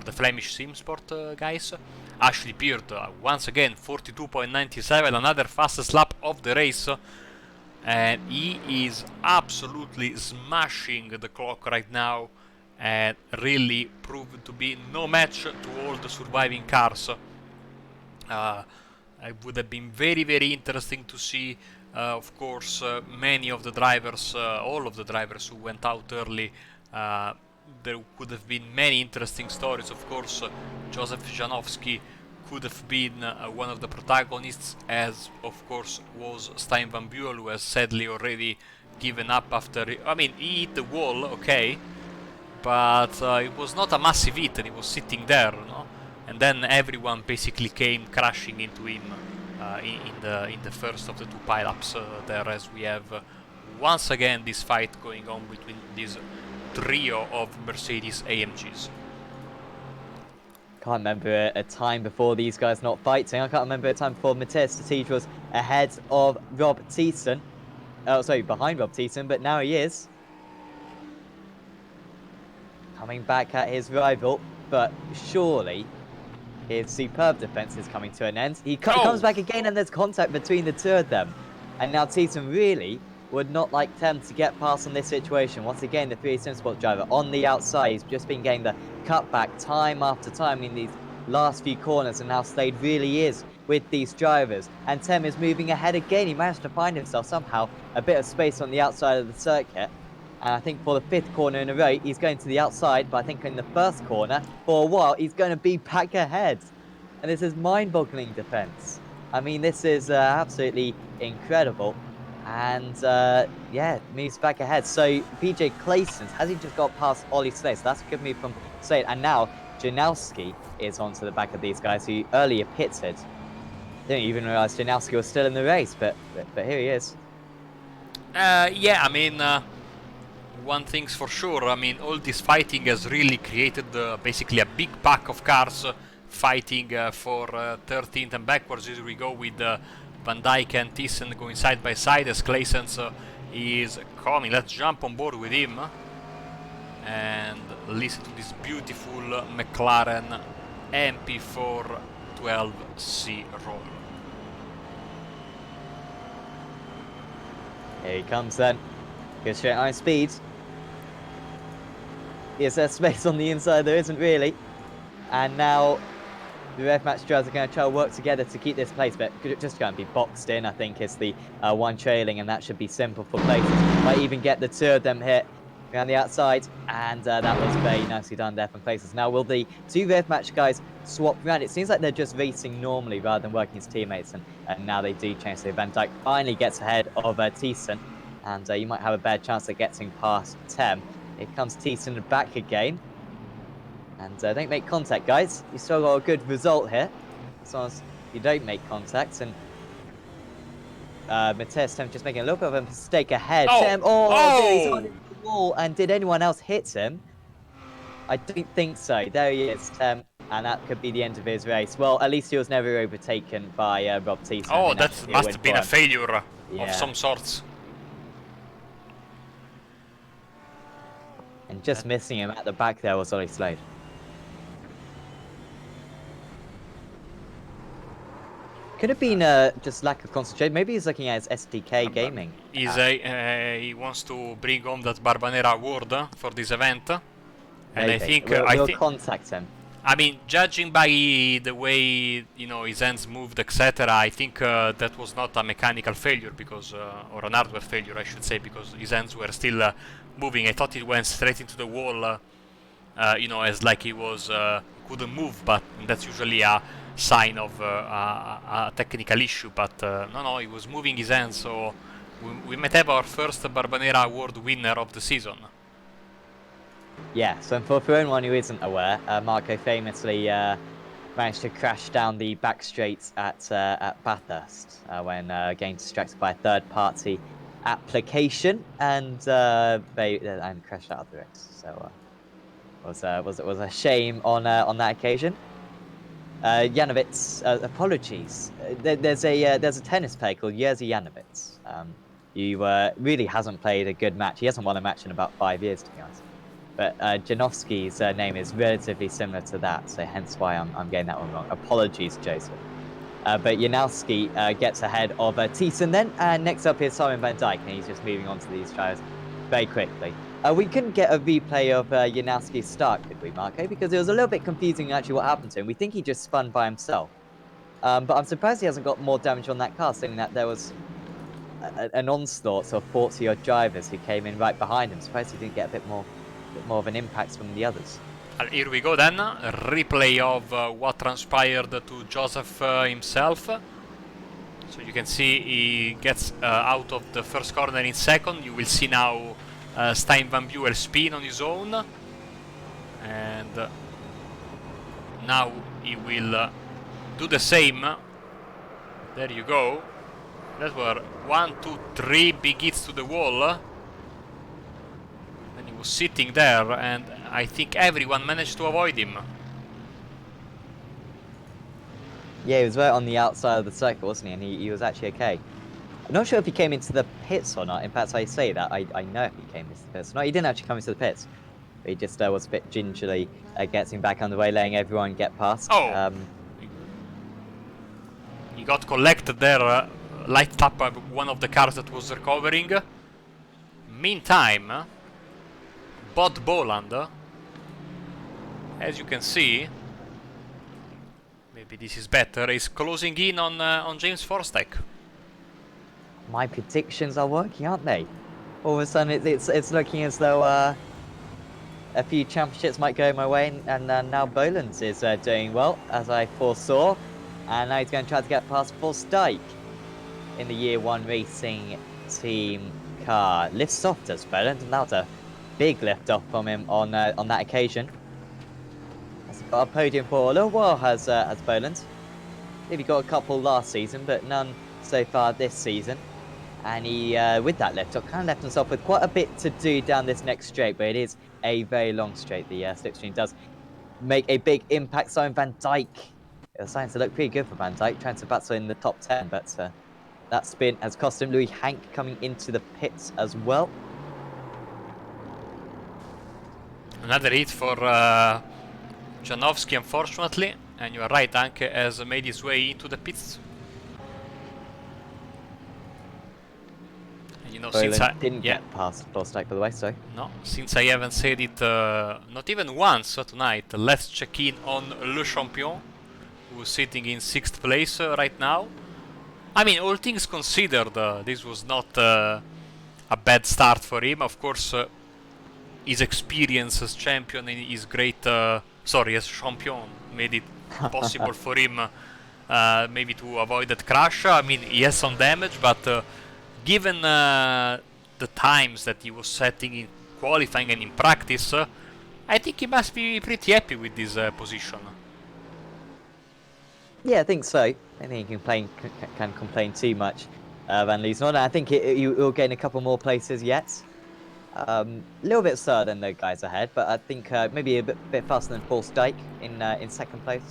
the Flemish Sim Sport guys. Ashley Peart, once again, 42.97, another fastest lap of the race. And he is absolutely smashing the clock right now, and really proved to be no match to all the surviving cars. It would have been very, very interesting to see, of course, many of the drivers, all of the drivers who went out early. There could have been many interesting stories. Of course, Joseph Janowski could have been one of the protagonists, as of course was Stein Van Buell, who has sadly already given up after. I mean, he hit the wall, okay, but it was not a massive hit, and he was sitting there, no? And then everyone basically came crashing into him in the first of the two pile-ups there, as we have once again this fight going on between this trio of Mercedes AMGs. Can't remember a time before these guys not fighting. I can't remember a time before Matthias Statiege was ahead of Rob Thiessen. Oh, sorry, behind Rob Thiessen, but now he is. Coming back at his rival, but surely his superb defense is coming to an end. He comes back again, and there's contact between the two of them. And now Thiessen really would not like Tem to get past on this situation. Once again, the 3 SimSport driver on the outside. He's just been getting the cutback time after time in these last few corners, and how Slade really is with these drivers. And Tem is moving ahead again. He managed to find himself somehow a bit of space on the outside of the circuit. And I think for the 5th corner in a row, he's going to the outside. But I think in the first corner, for a while, he's going to be back ahead. And this is mind-boggling defense. I mean, this is absolutely incredible. And yeah, moves back ahead. So PJ Clayson, has he just got past Ollie Slade? So that's a good move from Slade. And now Janowski is onto the back of these guys who earlier pitted. Didn't even realize Janowski was still in the race, but here he is. Yeah, I mean, one thing's for sure. I mean, all this fighting has really created basically a big pack of cars fighting for 13th and backwards. Here we go with Van Dijk and Thiessen going side by side as Claessens is coming. Let's jump on board with him and listen to this beautiful McLaren MP412C roll. Here he comes then. Goes straight high speed. Is there space on the inside? There isn't really. And now the ref match drivers are going to try to work together to keep this place, but just going to be boxed in, I think, is the one trailing, and that should be simple for places. Might even get the 2 of them hit around the outside, and that was very nicely done there from places. Now, will the 2 ref match guys swap around? It seems like they're just racing normally rather than working as teammates, and now they do change. So Van Dijk finally gets ahead of Thiessen, and you might have a bad chance of getting past Tem. Here comes Thiessen back again. And don't make contact, guys. You still got a good result here, as long as you don't make contact. And Matthias Tem just making a little bit of a mistake ahead. Tem, he's on the wall. And did anyone else hit him? I don't think so. There he is, Tem, and that could be the end of his race. Well, at least he was never overtaken by Rob Thiessen. Oh, that must have been a failure of some sorts. And just missing him at the back there was Ollie Slade. Could have been just lack of concentration. Maybe he's looking at his SDK gaming. He wants to bring home that Barbanera award for this event, and maybe. I think we'll contact him. I mean, judging by the way his hands moved, etc., I think that was not a mechanical failure because, or an hardware failure, I should say, because his hands were still moving. I thought it went straight into the wall, as like he was couldn't move, but that's usually a sign of a technical issue. But no, he was moving his hands, so we might have our first Barbanera Award winner of the season. Yeah, so for anyone who isn't aware, Marco famously managed to crash down the back straight at Bathurst when getting distracted by a third-party application and crashed out of the race. So it was a shame on that occasion. Yanovitz, apologies. There's a tennis player called Jerzy Yanovitz. Who really hasn't played a good match. He hasn't won a match in about 5 years, to be honest. But Janowski's name is relatively similar to that, so hence why I'm getting that one wrong. Apologies, Joseph. But Janowski gets ahead of Thiessen then, and next up is Simon van Dijk, and he's just moving on to these trials very quickly. We couldn't get a replay of Janowski's start, could we, Marco? Because it was a little bit confusing actually what happened to him. We think he just spun by himself. But I'm surprised he hasn't got more damage on that car, seeing that there was an onslaught of 40-odd drivers who came in right behind him. Surprised he didn't get a bit more of an impact from the others. Here we go then, a replay of what transpired to Joseph himself. So you can see he gets out of the first corner in second. You will see now Stijn van Buel spin on his own. And now he will do the same. There you go. That were 1, 2, 3 big hits to the wall. And he was sitting there, and I think everyone managed to avoid him. Yeah, he was right on the outside of the circle, wasn't he? And he was actually okay. I'm not sure if he came into the pits or not. In fact, I say that, I know if he came into the pits. No, he didn't actually come into the pits. He just was a bit gingerly getting back on the way, letting everyone get past. Oh! He got collected there, light up by one of the cars that was recovering. Meantime, Bod Boland, as you can see, maybe this is better, is closing in on James Forstek. My predictions are working, aren't they? All of a sudden, it's looking as though a few championships might go my way, and now Boland is doing well, as I foresaw, and now he's going to try to get past Forstek in the Year 1 Racing team car. Lifts off, does Boland, and that was a big lift off from him on that occasion. Has got a podium for a little while, has Boland. Maybe got a couple last season, but none so far this season. And he, with that lift off, kind of left himself with quite a bit to do down this next straight, but it is a very long straight. The slipstream does make a big impact. Simon van Dijk, it's starting to look pretty good for Van Dijk, trying to battle in the top 10, but that spin has cost him. Louis Hank coming into the pits as well. Another hit for Janowski, unfortunately, and you are right, Hank has made his way into the pits. And you know, since I didn't get past Forstek, by the way, so no, since I haven't said it not even once tonight, let's check in on Le Champion, who's sitting in 6th place right now. I mean, all things considered, this was not a bad start for him. Of course, his experience as champion and his great, as champion made it possible for him maybe to avoid that crash. I mean, he has some damage, but given the times that he was setting in qualifying and in practice, I think he must be pretty happy with this position. Yeah, I think so. I think he can complain too much. Van Lee's not. I think he'll gain a couple more places yet. A little bit slower than the guys ahead, but I think maybe a bit faster than Forstek in 2nd place.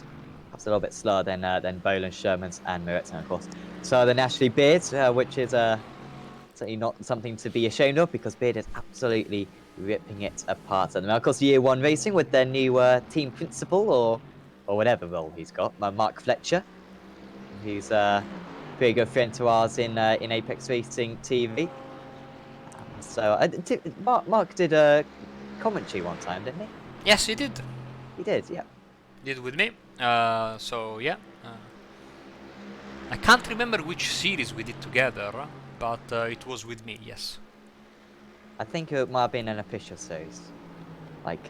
Perhaps a little bit slower than Boland, Shermans, and Meritzen, of course. Slower than Ashley Beard, which is certainly not something to be ashamed of, because Beard is absolutely ripping it apart at the moment. Of course, Year 1 Racing with their new team principal, or whatever role he's got, Mark Fletcher, who's a pretty good friend to ours in Apex Racing TV. So Mark did a commentary one time, didn't he? Yes, he did. He did, yeah. He did with me. So yeah. I can't remember which series we did together, but it was with me. Yes. I think it might have been an official series, like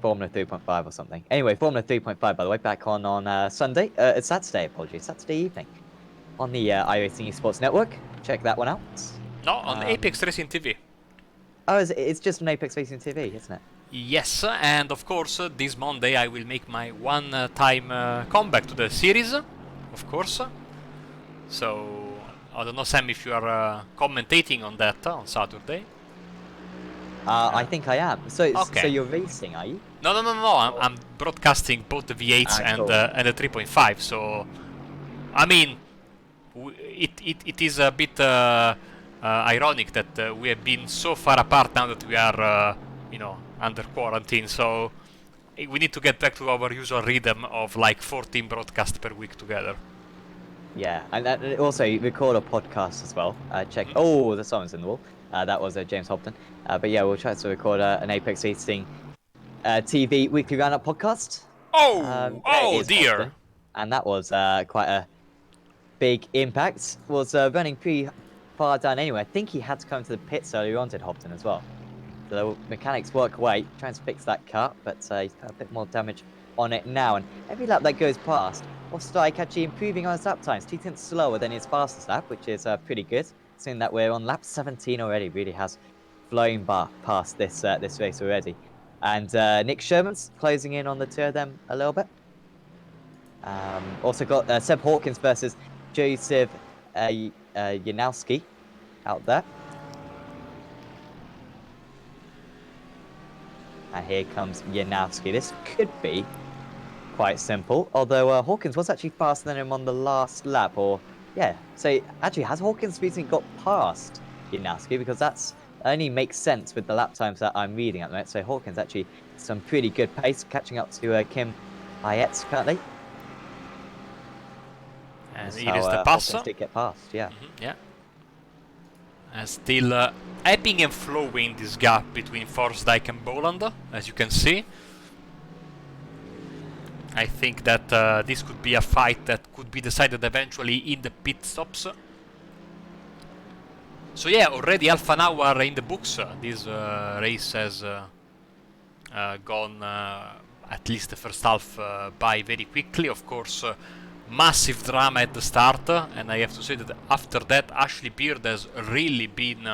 Formula 3.5 or something. Anyway, Formula 3.5, by the way, back on Sunday. It's Saturday, apologies, Saturday evening, on the iRacing Esports Network. Check that one out. No, on Apex Racing TV. Oh, it's just on Apex Racing TV, isn't it? Yes, and of course, this Monday I will make my one-time comeback to the series, of course. So, I don't know, Sam, if you are commentating on that on Saturday. I think I am. So Okay. you're racing, are you? No. I'm broadcasting both the V8s Cool. and the 3.5. So, I mean, it is a bit ironic that we have been so far apart now that we are, under quarantine. So we need to get back to our usual rhythm of like 14 broadcasts per week together. Yeah, and also record a podcast as well. Check. Mhm. Oh, the someone's in the wall. That was James Hobden. But yeah, we'll try to record an Apex Racing TV weekly roundup podcast. There Oh is dear. Hobden, and that was quite a big impact. Was running pretty far down anyway. I think he had to come to the pits earlier on, did Hobden as well. So the mechanics work away, trying to fix that car, but he's got a bit more damage on it now. And every lap that goes past, Off-Strike actually improving on his lap times, 2 tenths slower than his fastest lap, which is pretty good. Seeing that we're on lap 17 already, really has flown past this this race already. And Nick Sherman's closing in on the two of them a little bit. Also got Seb Hawkins versus Joseph Janowski out there. And here comes Janowski. This could be quite simple, although Hawkins was actually faster than him on the last lap, or yeah. So actually, has Hawkins recently got past Janowski? Because that's only makes sense with the lap times that I'm reading at the moment. So Hawkins actually some pretty good pace, catching up to Kim Ayetz currently. And That's here is how, the pass. Hawkins did get past, yeah. Yeah. And still ebbing and flowing this gap between Forsdyke and Boland, as you can see. I think that this could be a fight that could be decided eventually in the pit stops. So yeah, already half an hour in the books. This race has gone at least the first half by very quickly. Of course, massive drama at the start, and I have to say that after that Ashley Beard has really been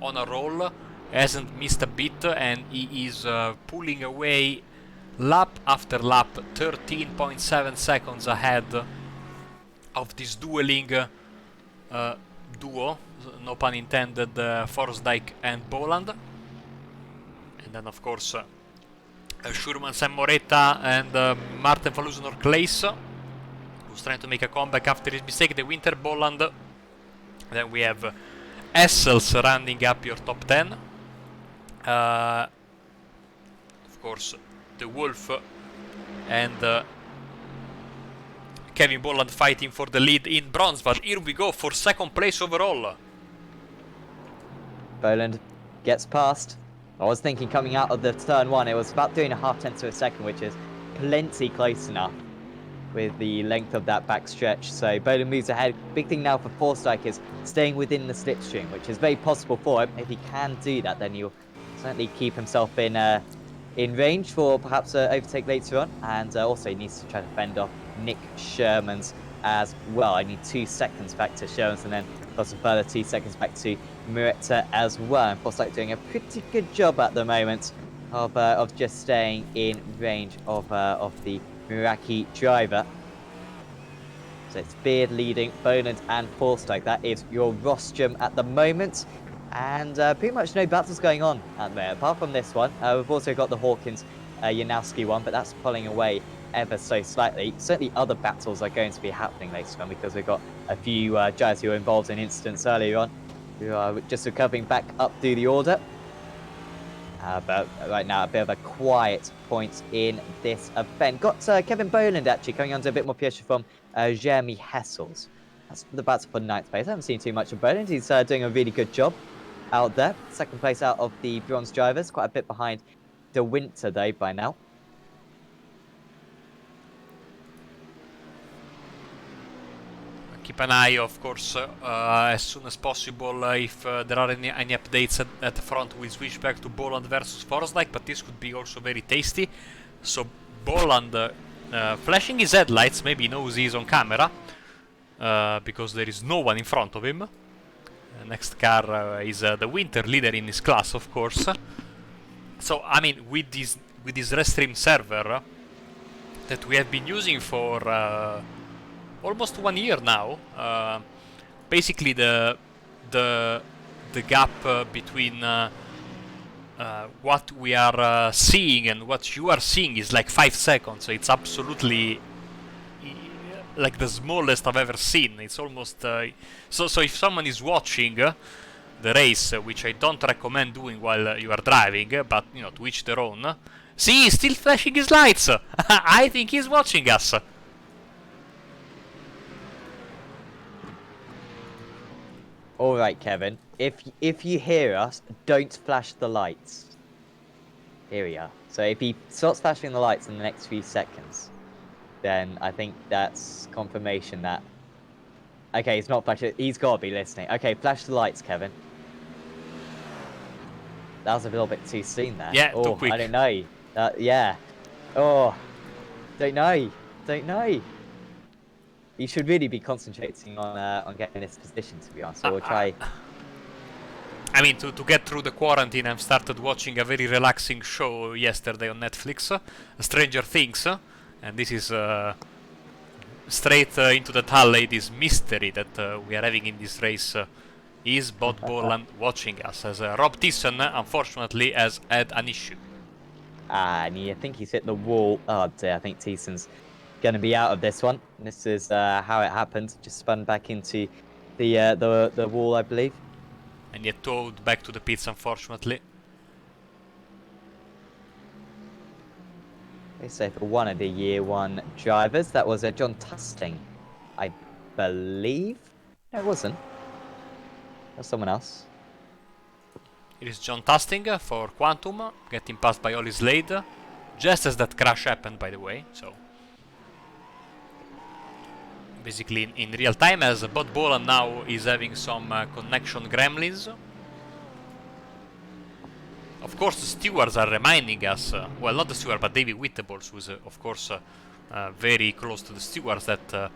on a roll, hasn't missed a bit, and he is pulling away lap after lap, 13.7 seconds ahead of this dueling duo, no pun intended, Forsdyke and Boland. And then of course Schurman, Sam Moretta and Martin van Loosenor-Claes, who's trying to make a comeback after his mistake, the Winter Boland. Then we have Essels rounding up your top 10. Of course, the Wolf and Kevin Boland fighting for the lead in bronze, but here we go for second place overall. Boland gets past. I was thinking coming out of the turn one, it was about 3.5 tenths of a second, which is plenty close enough with the length of that back stretch. So Boland moves ahead. Big thing now for Forsdyke is staying within the slipstream, which is very possible for him. If he can do that, then he'll certainly keep himself in range for perhaps an overtake later on. And also he needs to try to fend off Nick Sherman's as well. I need 2 seconds back to Sherman's, and then got some further 2 seconds back to Moretta as well. And Forsdyke doing a pretty good job at the moment of just staying in range of the Meraki driver. So it's Beard leading, Boland and Forsdyke. That is your rostrum at the moment. And pretty much no battles going on out there, apart from this one. We've also got the Hawkins Janowski one, but that's pulling away ever so slightly. Certainly other battles are going to be happening later on, because we've got a few drivers who were involved in incidents earlier on who are just recovering back up through the order. But right now, a bit of a quiet point in this event. Got Kevin Boland actually coming onto a bit more pressure from Jeremy Hessels. That's the battle for ninth place. I haven't seen too much of Boland. He's doing a really good job out there. Second place out of the bronze drivers. Quite a bit behind the Winter though by now. Keep an eye, of course, as soon as possible. If there are any updates at the front, we'll switch back to Boland versus Forsdyke, but this could be also very tasty. So Boland flashing his headlights, maybe he knows he's on camera, because there is no one in front of him. Next car is the Winter leader in his class, of course. So, I mean, with this Restream server that we have been using for almost 1 year now, basically the gap between what we are seeing and what you are seeing is like 5 seconds. It's absolutely like the smallest I've ever seen. It's almost so if someone is watching the race, which I don't recommend doing while you are driving, but you know, to each their own. See, he's still flashing his lights. I think he's watching us. All right, Kevin. If you hear us, don't flash the lights. Here we are. So if he starts flashing the lights in the next few seconds, then I think that's confirmation that... Okay, he's not flashing. He's got to be listening. Okay, flash the lights, Kevin. That was a little bit too soon there. Yeah, oh, too quick. I don't know. Yeah. Oh, don't know. Don't know. You should really be concentrating on getting this position, to be honest. So we'll try... I mean, to get through the quarantine, I've started watching a very relaxing show yesterday on Netflix, Stranger Things, and this is straight into the tally, this mystery that we are having in this race. Is Bob Boland watching us? As Rob Thiessen, unfortunately, has had an issue. And I think he's hit the wall. Oh dear, I think Thiessen's going to be out of this one. This is how it happened. Just spun back into the wall, I believe. And yet towed back to the pits, unfortunately. They say for one of the year one drivers, that was John Tusting, I believe. No, it wasn't. That's someone else. It is John Tusting for Quantum, getting passed by Ollie Slade, just as that crash happened, by the way. So basically in real time, as Bot Bolan now is having some connection gremlins. Of course, the stewards are reminding us, well, not the steward, but David Whittables, who is, of course, very close to the stewards, that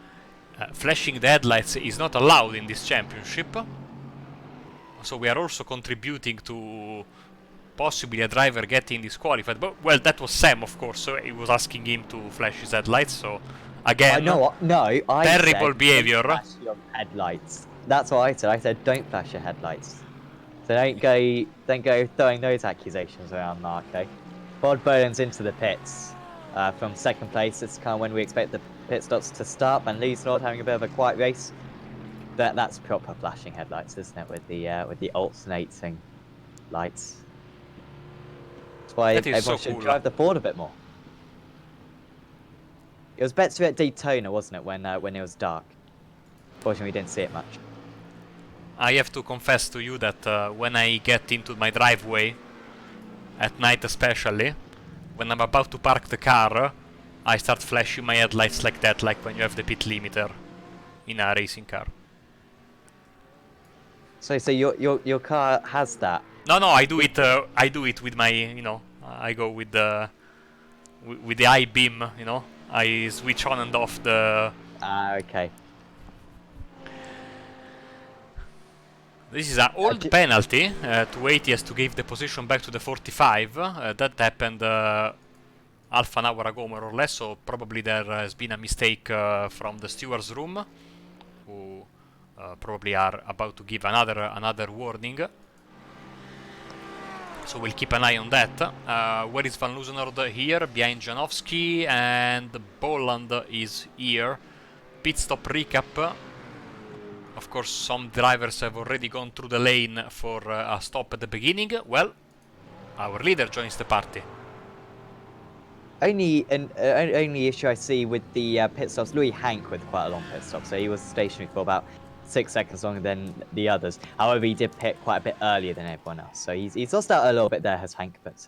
flashing the headlights is not allowed in this championship. So we are also contributing to possibly a driver getting disqualified. But, well, that was Sam, of course, so he was asking him to flash his headlights, so... Again, I terrible said, behavior. Don't flash your headlights. That's what I said. I said don't flash your headlights. So don't go throwing those accusations around, Mark. Okay. Bod Boland's into the pits from second place. It's kind of when we expect the pit stops to start. And Lee's not having a bit of a quiet race. That's proper flashing headlights, isn't it? With the alternating lights. That's why everyone should drive the Ford a bit more. It was better at Daytona, wasn't it, when it was dark? Fortunately, we didn't see it much. I have to confess to you that when I get into my driveway, at night especially, when I'm about to park the car, I start flashing my headlights like that, like when you have the pit limiter in a racing car. So your car has that? No, I do it. I do it with my, you know, I go with the I-beam, you know. I switch on and off the... okay. This is an old penalty to ATS to give the position back to the 45. That happened half an hour ago, more or less, so probably there has been a mistake from the stewards room, who probably are about to give another warning. So we'll keep an eye on that. Where is Van Loosenord? Here, behind Janowski, and Boland is here. Pit stop recap. Of course, some drivers have already gone through the lane for a stop at the beginning. Well, our leader joins the party. Only issue I see with the pit stops, Louis Hank with quite a long pit stop, so he was stationary for about 6 seconds longer than the others. However, he did pit quite a bit earlier than everyone else, so he's lost out a little bit there, has Hank, but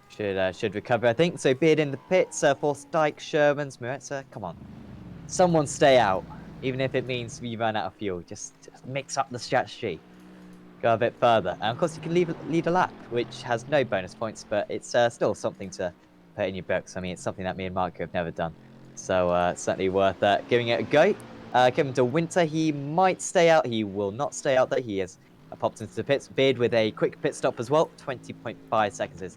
should recover, I think. So Beard in the pits for Dyke, Shermans, Muretza. Come on, someone stay out, even if it means we run out of fuel. Just mix up the strategy, go a bit further, and of course you can lead a lap, which has no bonus points, but it's still something to put in your books. I mean, it's something that me and Marco have never done, so certainly worth giving it a go. Kevin De Winter, he might stay out. He will not stay out, though. He has popped into the pits. Beard with a quick pit stop as well. 20.5 seconds. His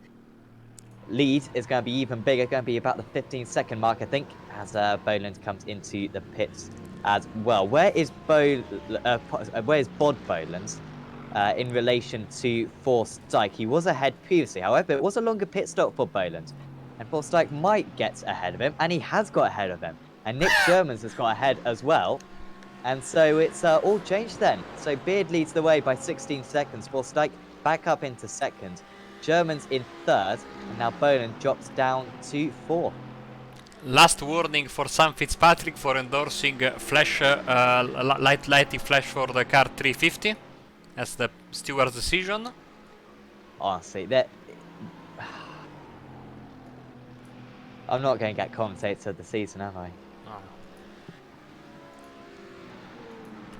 lead is going to be even bigger. Going to be about the 15-second mark, I think, as Boland comes into the pits as well. Where is Bod Boland? in relation to Forsyth. He was ahead previously, however, it was a longer pit stop for Boland. And Forsyth might get ahead of him, and he has got ahead of him. And Nick Shermans has got ahead as well. And so it's all changed then. So Beard leads the way by 16 seconds. Forsyth back up into second. Shermans in third, and now Boland drops down to fourth. Last warning for Sam Fitzpatrick for endorsing flash, lighting flash for the car 350. That's the steward's decision. Honestly, I'm not going to get commentator of the season, am I? Oh.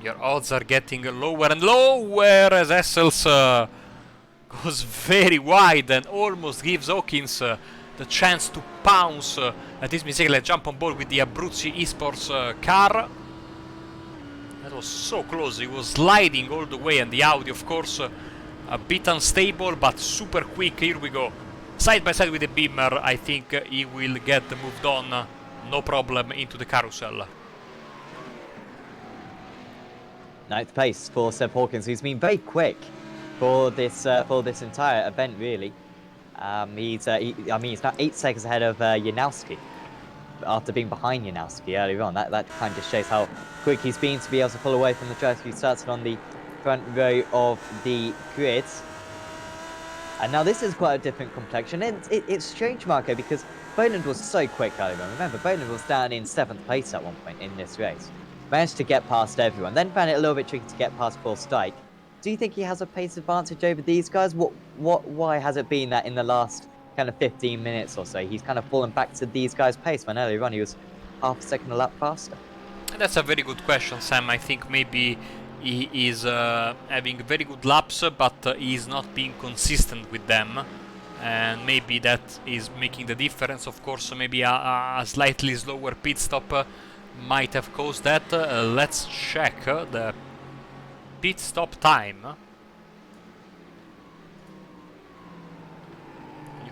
Your odds are getting lower and lower as Essels goes very wide and almost gives Hawkins the chance to pounce at this mistake. Let's jump on board with the Abruzzi Esports car. That was so close, he was sliding all the way, and the Audi, of course, a bit unstable, but super quick. Here we go. Side by side with the Beamer, I think he will get moved on, no problem, into the carousel. Ninth place for Seb Hawkins, who's been very quick for this entire event, really. He's now 8 seconds ahead of Janowski after being behind Janowski earlier on. That kind of shows how quick he's been to be able to pull away from the driver who started on the front row of the grid. And now this is quite a different complexion. It's strange, Marco, because Boland was so quick earlier on. Remember, Boland was down in 7th place at one point in this race. Managed to get past everyone, then found it a little bit tricky to get past Forsyth. Do you think he has a pace advantage over these guys? Why has it been that in the last kind of 15 minutes or so, he's kind of fallen back to these guys' pace when earlier on he was half a second a lap faster? That's a very good question, Sam. I think maybe he is having very good laps, but he's not being consistent with them. And maybe that is making the difference. Of course, maybe a slightly slower pit stop might have caused that. Let's check the pit stop time.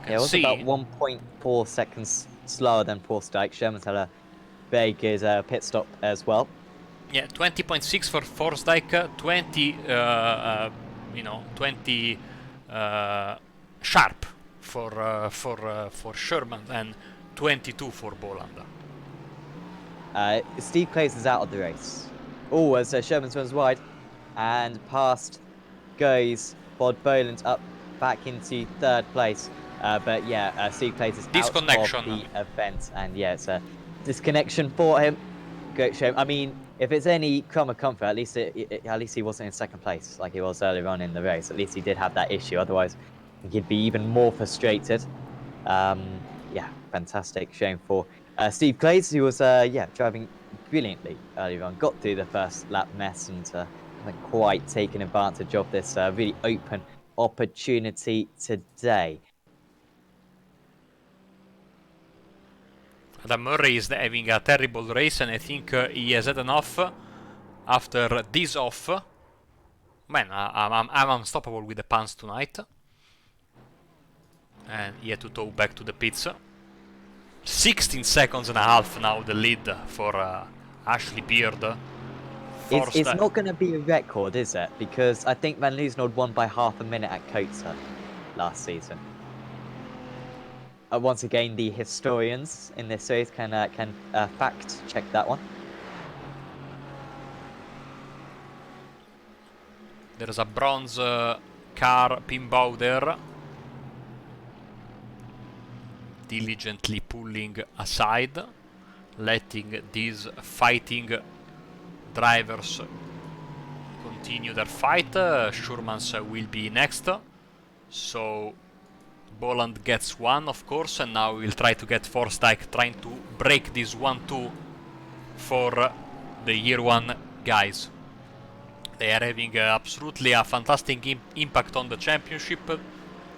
Yeah, it was about 1.4 seconds slower than Forsyth. Sherman's had a very good pit stop as well. Yeah, 20.6 for Forsyth, 20, 20 sharp for Sherman, and 22 for Boland. Steve Clays is out of the race. Oh, as Sherman's runs wide, and past goes Bod Boland up back into 3rd place. But yeah, Steve Clays is out of the event, and yeah, it's a disconnection for him. Great shame. I mean, if it's any crumb of comfort, at least he wasn't in 2nd place like he was earlier on in the race. At least he did have that issue. Otherwise, he'd be even more frustrated. Yeah, fantastic shame for Steve Clays, who was driving brilliantly earlier on. Got through the first lap mess and haven't quite taken advantage of this really open opportunity today. Adam Murray is having a terrible race, and I think he has had enough after this off. Man, I'm unstoppable with the pants tonight. And he had to tow back to the pits. 16 seconds and a half now the lead for Ashley Beard. It's not going to be a record, is it? Because I think Van Loosenholt won by half a minute at Kota last season. Once again, the historians in this series can fact check that one. There's a bronze car Pinbow there, diligently pulling aside, letting these fighting drivers continue their fight. Schurmans will be next, so Boland gets one, of course, and now we'll try to get Forsyth, trying to break this 1-2 for the year 1 guys. They are having absolutely a fantastic impact on the championship,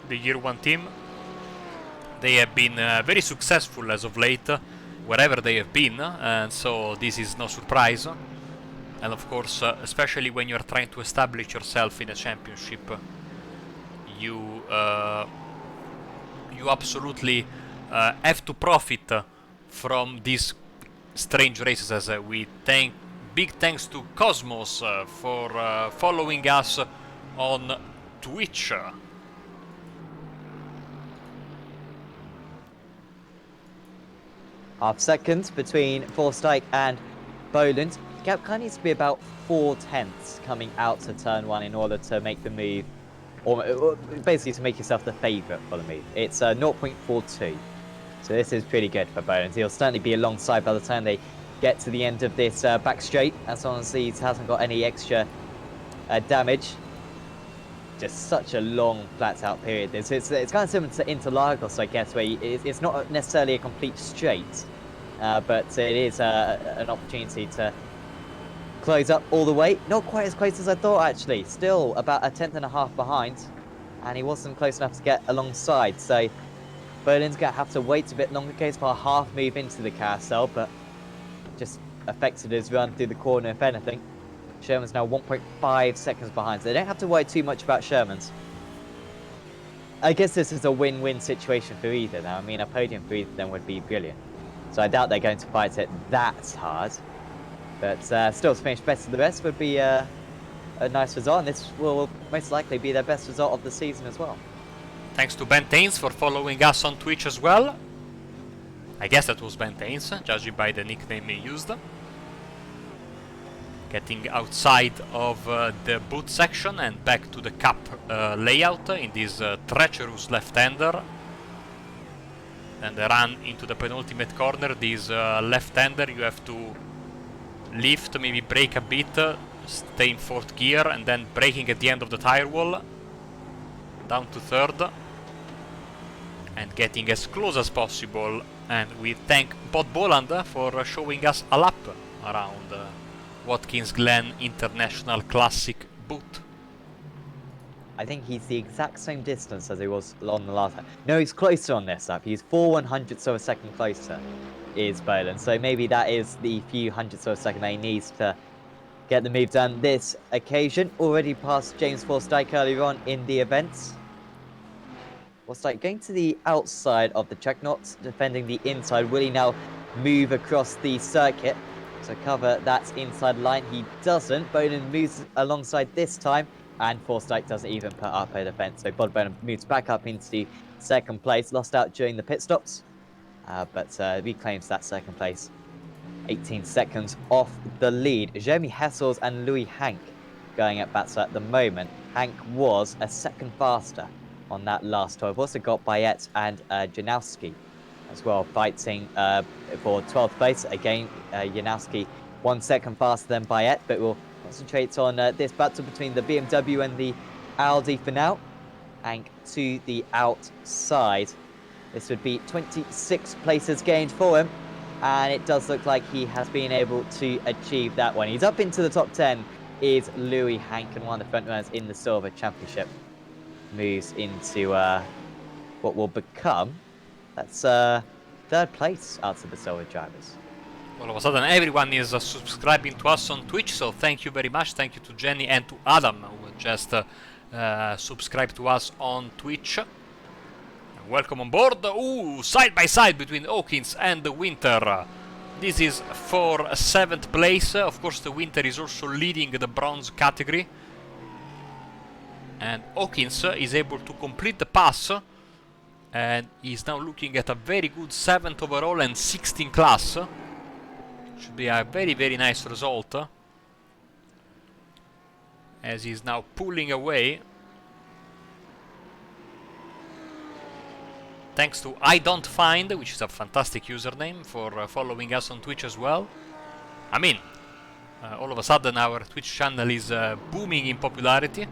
the year 1 team. They have been very successful as of late, wherever they have been, and so this is no surprise. And of course, especially when you're trying to establish yourself in a championship, you absolutely have to profit from these strange races. As big thanks to Cosmos for following us on Twitch. Half second between Forsyth and Boland. The gap kind of needs to be about 4/10 coming out to turn 1 in order to make the move, or basically to make yourself the favourite for the move. It's 0.42. So this is pretty good for Boland. He'll certainly be alongside by the time they get to the end of this back straight, as long as he hasn't got any extra damage. Just such a long flat out period. It's kind of similar to Interlagos, I guess, where it's not necessarily a complete straight, but it is an opportunity to close up all the way. Not quite as close as I thought, actually. Still about a 1/10.5 behind, and he wasn't close enough to get alongside. So Berlin's going to have to wait a bit longer. Goes for a half move into the carousel, but just affected his run through the corner, if anything. Sherman's now 1.5 seconds behind, so they don't have to worry too much about Sherman's. I guess this is a win-win situation for either now. I mean, a podium for either of them would be brilliant. So I doubt they're going to fight it that hard. But still, to finish best of the rest would be a nice result, and this will most likely be their best result of the season as well. Thanks to Ben Tains for following us on Twitch as well. I guess that was Ben Tains, judging by the nickname he used. Getting outside of the boot section and back to the cup layout in this treacherous left-hander. And the run into the penultimate corner. This left-hander, you have to lift, maybe brake a bit, stay in 4th gear, and then braking at the end of the tire wall. Down to 3rd. And getting as close as possible. And we thank Bod Boland for showing us a lap around Watkins Glen International Classic boot. I think he's the exact same distance as he was on the last time. No, he's closer on this lap. He's 4/100ths of a second closer, is Boland. So maybe that is the few hundredths of a second that he needs to get the move done this occasion. Already past James Forsyth earlier on in the event. Forsyth going to the outside of the track, not defending the inside. Will he now move across the circuit to cover that inside line? He doesn't. Boland moves alongside this time, and Forsyth doesn't even put up a defense. So Bod Boland moves back up into 2nd place, lost out during the pit stops, but reclaims that 2nd place. 18 seconds off the lead. Jeremy Hessels and Louis Hank going at bats at the moment. Hank was a second faster on that last tour. We've also got Bayet and Janowski as well, fighting for 12th place. Again, Janowski 1 second faster than Bayet, but we'll concentrate on this battle between the BMW and the Audi for now. Hank to the outside. This would be 26 places gained for him, and it does look like he has been able to achieve that one. He's up into the top 10, is Louis Hank, and one of the front runners in the Silver Championship. Moves into what will become, that's 3rd place out of the Silver drivers. All of a sudden everyone is subscribing to us on Twitch, so thank you very much. Thank you to Jenny and to Adam, who just subscribed to us on Twitch. Welcome on board. Ooh, side by side between Hawkins and the Winter. This is for 7th place. Of course, the Winter is also leading the bronze category. And Hawkins is able to complete the pass, and he's now looking at a very good 7th overall and 16 class. Should be a very, very nice result, as he's now pulling away. Thanks to I Don't Find, which is a fantastic username, for following us on Twitch as well. I mean, all of a sudden our Twitch channel is booming in popularity.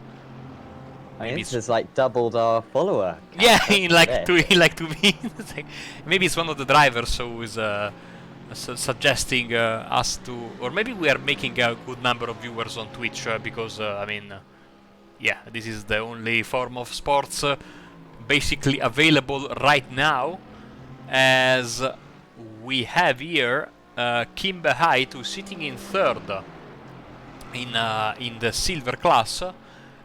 I mean, this has like doubled our follower count. Yeah, in like 2 minutes. Maybe it's one of the drivers who is suggesting us to, or maybe we are making a good number of viewers on Twitch because I mean, yeah, this is the only form of sports basically available right now, as we have here Kim Behait, who's sitting in 3rd in the silver class,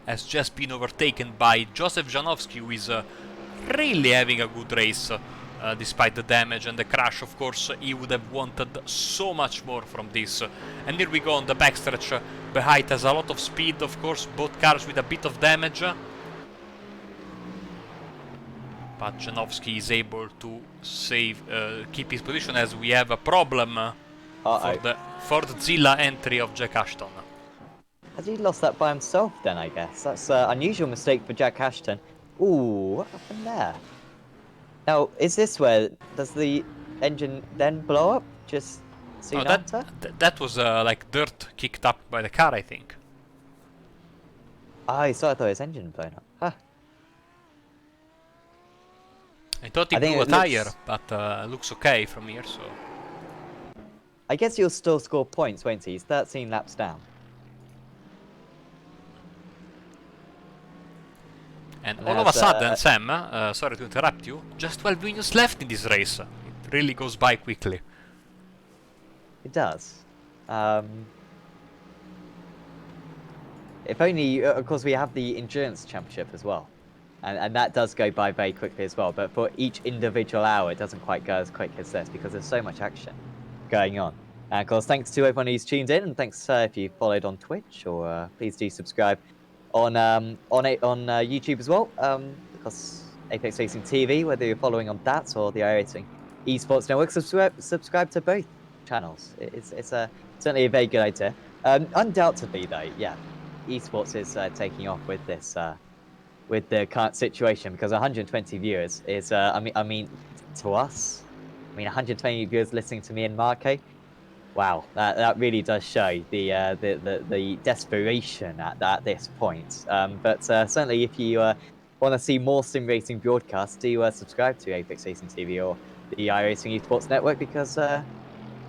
has just been overtaken by Joseph Janowski, who is really having a good race despite the damage and the crash. Of course, he would have wanted so much more from this. And here we go on the backstretch. Behind has a lot of speed, of course, both cars with a bit of damage. But Janowski is able to save, keep his position, as we have a problem for the Fordzilla entry of Jack Ashton. Has he lost that by himself then, I guess? That's an unusual mistake for Jack Ashton. Ooh, what happened there? Now, is this where, does the engine then blow up just soon after? That was like dirt kicked up by the car, I think. Oh, so I thought his engine blown up. Huh. I thought he blew a tire, but looks okay from here, so... I guess he'll still score points, won't he? He's 13 laps down. And all of a sudden, Sam, sorry to interrupt you, just 12 minutes left in this race. It really goes by quickly. It does. If only, of course, we have the Endurance Championship as well. And that does go by very quickly as well. But for each individual hour, it doesn't quite go as quick as this because there's so much action going on. And of course, thanks to everyone who's tuned in, and thanks if you followed on Twitch, or please do subscribe on YouTube as well. Because Apex Racing TV, whether you're following on that or the iRacing Esports Network, subscribe to both channels. It's certainly a very good idea. Undoubtedly, though, yeah, esports is taking off with this. With the current situation, because 120 viewers is, I mean, to us, 120 viewers listening to me and Marco, wow, that really does show the desperation at this point. But certainly, if you want to see more sim racing broadcasts, do subscribe to Apex Racing TV or the iRacing Esports Network, because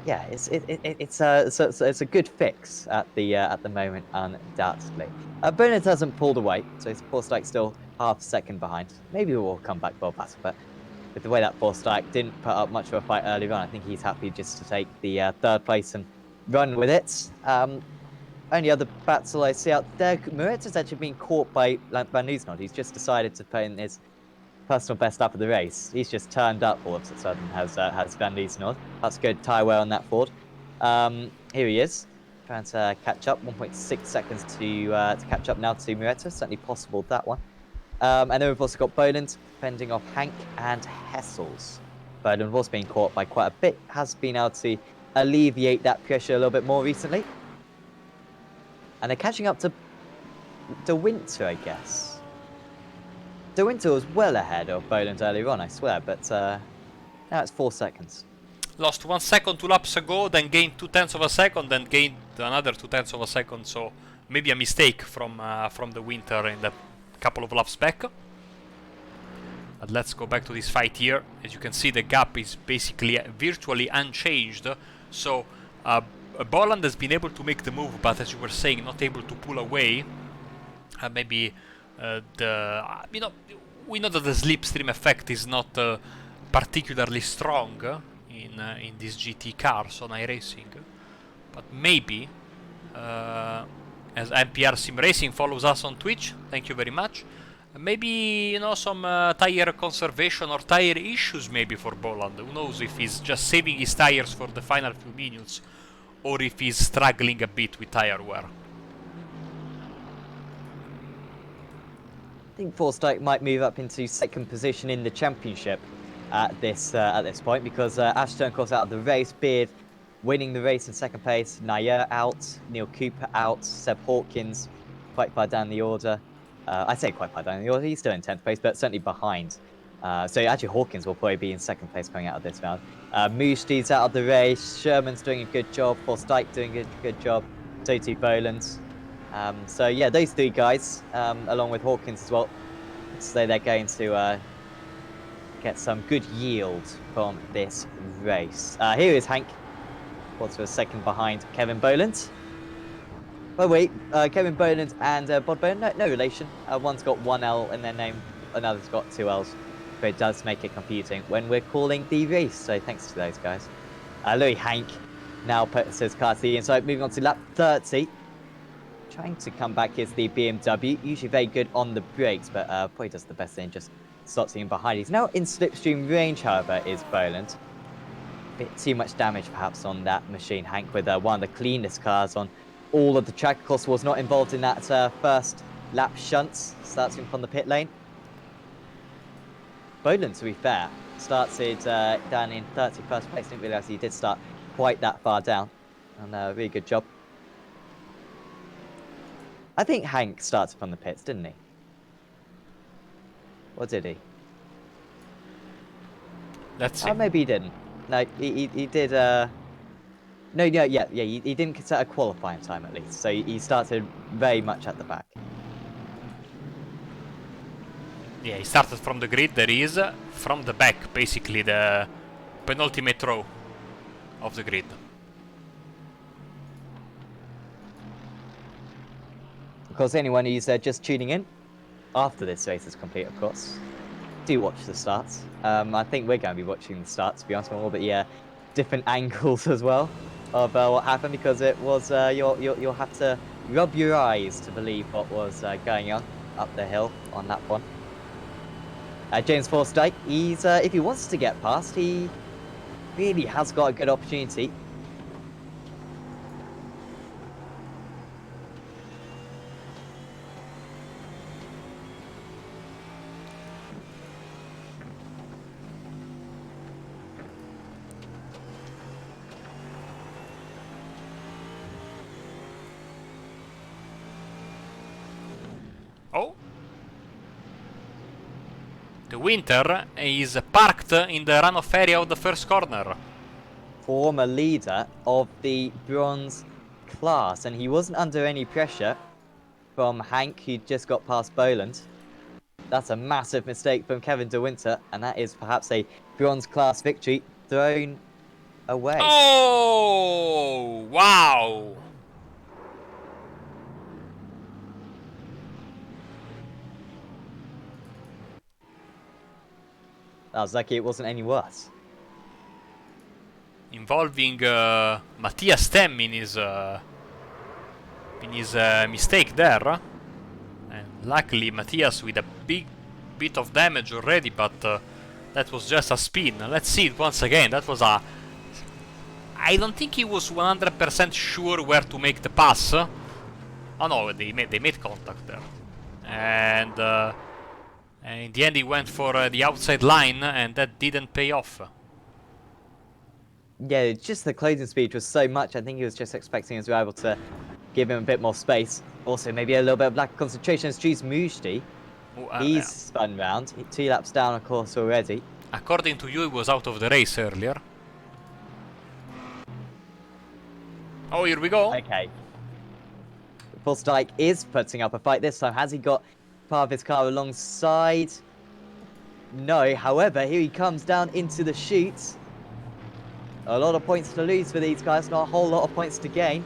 yeah, it's a good fix at the moment, undoubtedly. Bernard hasn't pulled away, so his Forsyke still half a second behind. Maybe we'll come back well better, but with the way that Forsyke didn't put up much of a fight early on, I think he's happy just to take the third place and run with it. Only other battle I see out there, Moretta's actually been caught by Van Nieuwsnod. He's just decided to put in his personal best lap of the race. He's just turned up all of a sudden, has Van Nieuwsnod. That's good tyre wear on that Ford. Here he is, trying to catch up. 1.6 seconds to catch up now to Mureta. Certainly possible, that one. And then we've also got Boland fending off Hank and Hessels. Boland was being caught by quite a bit, has been able to alleviate that pressure a little bit more recently. And they're catching up to De Winter, I guess. De Winter was well ahead of Boland earlier on, I swear, but now it's 4 seconds. Lost 1 second 2 laps ago, then gained 0.2 of a second, then gained another 0.2 of a second, so maybe a mistake from De Winter in the couple of laps back. But let's go back to this fight here. As you can see, the gap is basically virtually unchanged, so Boland has been able to make the move, but as you were saying, not able to pull away. Maybe we know that the slipstream effect is not particularly strong in these GT cars on iRacing, but maybe as MPR Sim Racing follows us on Twitch, thank you very much. Maybe some tire conservation or tire issues maybe for Boland. Who knows if he's just saving his tires for the final few minutes, or if he's struggling a bit with tire wear. I think Forsyke might move up into second position in the championship at this point, because Ashton, of course, out of the race. Beard winning the race in second place. Nair out. Neil Cooper out. Seb Hawkins quite far down the order. I say quite far down the order. He's still in 10th place, but certainly behind. So actually, Hawkins will probably be in second place coming out of this round. Mooshte's out of the race. Sherman's doing a good job. Forsyke doing a good job. So too Boland. So yeah, those three guys, along with Hawkins as well, so they're going to get some good yield from this race. Here is Hank, also a second behind Kevin Boland. Oh wait, Kevin Boland and Bod Boland, no relation. One's got one L in their name, another's got 2 L's. But it does make it confusing when we're calling the race, so thanks to those guys. Louis Hank now puts his car to the inside, moving on to lap 30. Trying to come back is the BMW, usually very good on the brakes, but probably does the best thing, just stops him behind. He's now in slipstream range, however, is Boland. Bit too much damage perhaps on that machine. Hank with one of the cleanest cars on all of the track. Of course, was not involved in that first lap shunts, starting from the pit lane. Boland, to be fair, started down in 31st place. Didn't realise he did start quite that far down. And really good job. I think Hank started from the pits, didn't he? Or did he? Let's see. Oh, maybe he didn't. No, he did. No, yeah, he didn't set a qualifying time at least. So he started very much at the back. Yeah, he started from the grid. There is from the back, basically the penultimate row of the grid. Of course, anyone who's just tuning in after this race is complete, of course, do watch the starts. I think we're going to be watching the starts, to be honest, but yeah, different angles as well of what happened, because it was you'll have to rub your eyes to believe what was going on up the hill on that one. James Forsyth, he's if he wants to get past, he really has got a good opportunity. Oh! The Winter is parked in the runoff area of the first corner. Former leader of the bronze class, and he wasn't under any pressure from Hank, who just got past Boland. That's a massive mistake from Kevin De Winter, and that is perhaps a bronze class victory thrown away. Oh! Wow! I was lucky it wasn't any worse. Involving Matthias Stem in his mistake there. And luckily Matthias with a big bit of damage already, but that was just a spin. Let's see it once again. That was a... I don't think he was 100% sure where to make the pass. Oh no, they made contact there. And in the end he went for the outside line, and that didn't pay off. Yeah, just the closing speed was so much. I think he was just expecting us to be able to give him a bit more space. Also, maybe a little bit of lack of concentration as Juice Mujdi. He's spun round. 2 laps down, of course, already. According to you, he was out of the race earlier. Oh, here we go. Okay. Forsyth is putting up a fight this time. Has he got part of his car alongside? No, however, here he comes down into the chute. A lot of points to lose for these guys, not a whole lot of points to gain.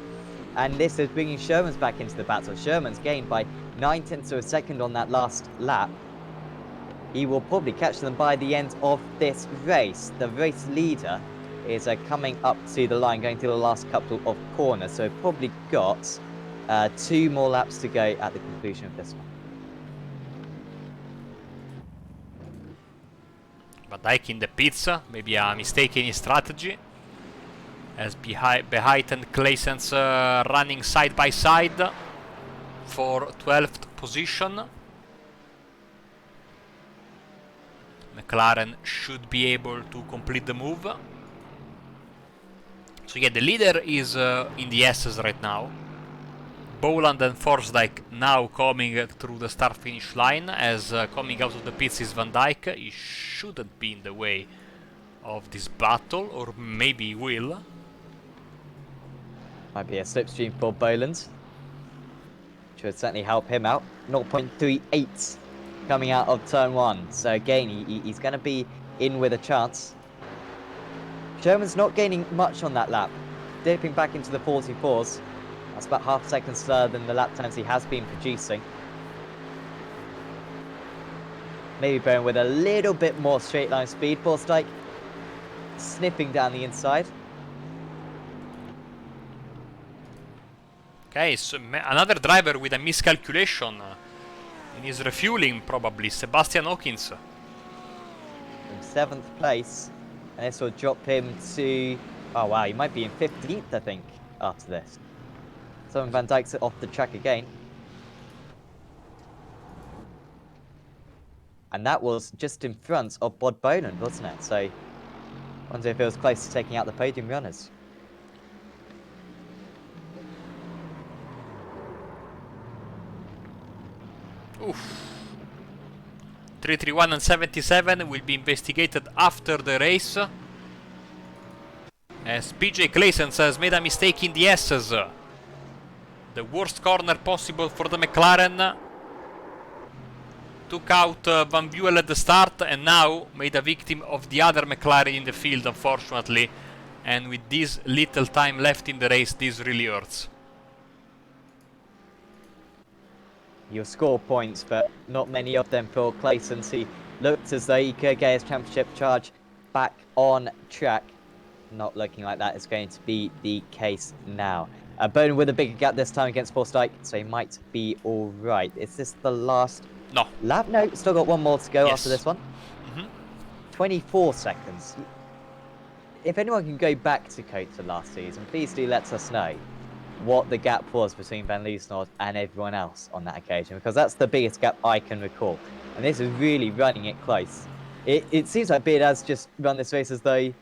And this is bringing Sherman's back into the battle. Sherman's gained by 9/10 of a second on that last lap. He will probably catch them by the end of this race. The race leader is coming up to the line, going through the last couple of corners. So probably got 2 more laps to go at the conclusion of this one. Van Dijk in the pits, maybe a mistake in his strategy. As Behait and Claessens running side by side for 12th position. McLaren should be able to complete the move. So yeah, the leader is in the S's right now. Boland and Forsyth now coming through the start-finish line, as coming out of the pits is Van Dijk. He shouldn't be in the way of this battle, or maybe he will. Might be a slipstream for Boland. Should certainly help him out. 0.38 coming out of turn 1. So again, he's going to be in with a chance. Sherman's not gaining much on that lap. Dipping back into the 44s. That's about half a second slower than the lap times he has been producing. Maybe going with a little bit more straight line speed. Forsyth sniffing down the inside. Okay, so another driver with a miscalculation in his refueling, probably, Sebastian Hawkins. 7th place. And this will drop him to... Oh, wow, he might be in 15th, I think, after this. Simon Van Dijk's off the track again. And that was just in front of Bod Boland, wasn't it? So, I wonder if it was close to taking out the podium runners. Oof. 331 and 77 will be investigated after the race. As PJ Claessens has made a mistake in the S's. The worst corner possible for the McLaren. Took out Van Buel at the start and now made a victim of the other McLaren in the field, unfortunately. And with this little time left in the race, this really hurts. You'll score points, but not many of them for Claessens. He looked as though he could get his championship charge back on track. Not looking like that is going to be the case now. Boden with a bigger gap this time against Forsyth, so he might be all right. Is this the last lap? No, still got one more to go after this one. 24 seconds. If anyone can go back to Kota last season, please do let us know what the gap was between Van Liesnoord and everyone else on that occasion, because that's the biggest gap I can recall. And this is really running it close. It seems like Beard has just run this race as though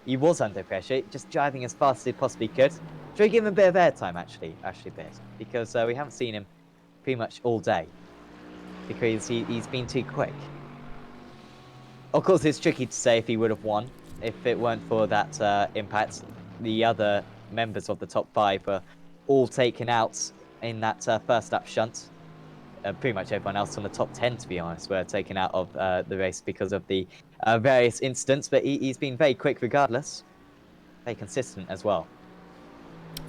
he was under pressure, just driving as fast as he possibly could. Should we give him a bit of airtime, actually, Beard? Because we haven't seen him pretty much all day. Because he's been too quick. Of course, it's tricky to say if he would have won. If it weren't for that impact, the other members of the top 5 were all taken out in that first lap shunt. Pretty much everyone else on the top 10, to be honest, were taken out of the race because of the various incidents. But he's been very quick regardless. Very consistent as well.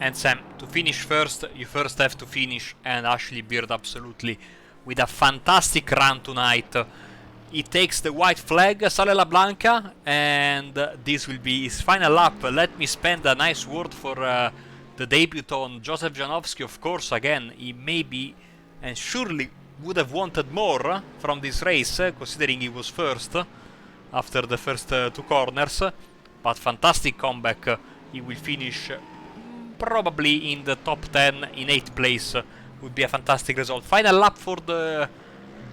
And Sam, to finish first, you first have to finish, and Ashley Beard absolutely with a fantastic run tonight. He takes the white flag, Sale La Blanca, and this will be his final lap. Let me spend a nice word for the debut on Joseph Janowski. Of course, again, he maybe and surely would have wanted more from this race, considering he was first after the first 2 corners. But fantastic comeback. He will finish probably in the top 10, in 8th place. Would be a fantastic result. Final lap for the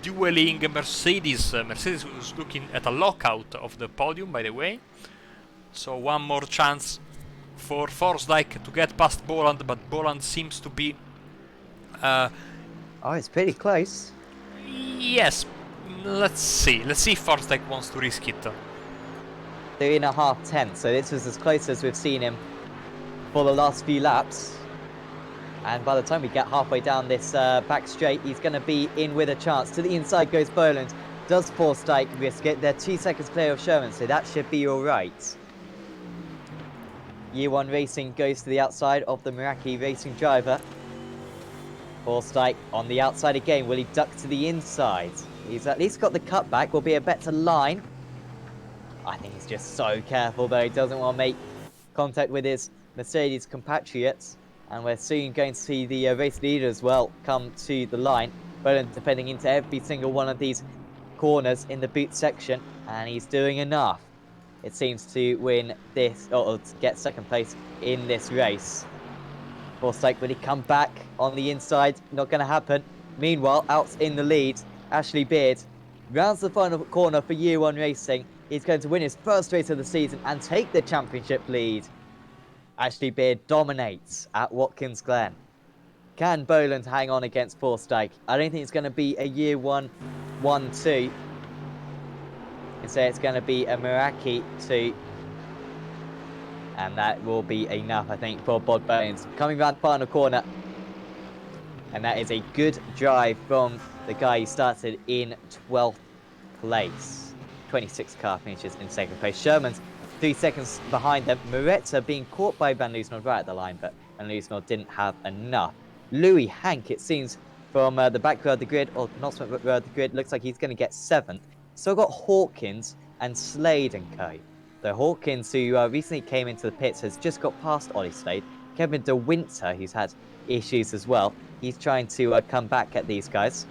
dueling Mercedes. Mercedes was looking at a lockout of the podium, by the way. So one more chance for Forsdijk to get past Boland, but Boland seems to be... oh, it's pretty close. Yes. Let's see. Let's see if Forsdijk wants to risk it. 3.5 tenths, so this was as close as we've seen him for the last few laps. And by the time we get halfway down this back straight, he's going to be in with a chance. To the inside goes Boland. Does Forsdijk risk it? They're 2 seconds clear of Sherman, so that should be all right. Year 1 Racing goes to the outside of the Meraki Racing driver. Forsdijk on the outside again. Will he duck to the inside? He's at least got the cutback. Will be a better line. I think he's just so careful, though. He doesn't want to make contact with his Mercedes compatriots. And we're soon going to see the race leader as well come to the line. Boland defending into every single one of these corners in the boot section. And he's doing enough, it seems, to win this, or to get 2nd place in this race. Forsdijk, will he come back on the inside? Not going to happen. Meanwhile, out in the lead, Ashley Beard rounds the final corner for Year 1 Racing. He's going to win his first race of the season and take the championship lead. Ashley Beard dominates at Watkins Glen. Can Boland hang on against Forsdijk? I don't think it's going to be a Year 1 1-2. Instead, it's going to be a Meraki 2. And that will be enough, I think, for Bod Bones. Coming round the final corner. And that is a good drive from the guy who started in 12th place. 26 car finishes in 2nd place. Sherman's 3 seconds behind them. Moretta being caught by Van Liesnoord right at the line, but Van Liesnoord didn't have enough. Louis Hank, it seems, from the back row of the grid, or penultimate row of the grid, looks like he's going to get 7th. Still got Hawkins and Slade and co. So Hawkins, who recently came into the pits, has just got past Ollie Slade. Kevin De Winter, who's had issues as well, he's trying to come back at these guys.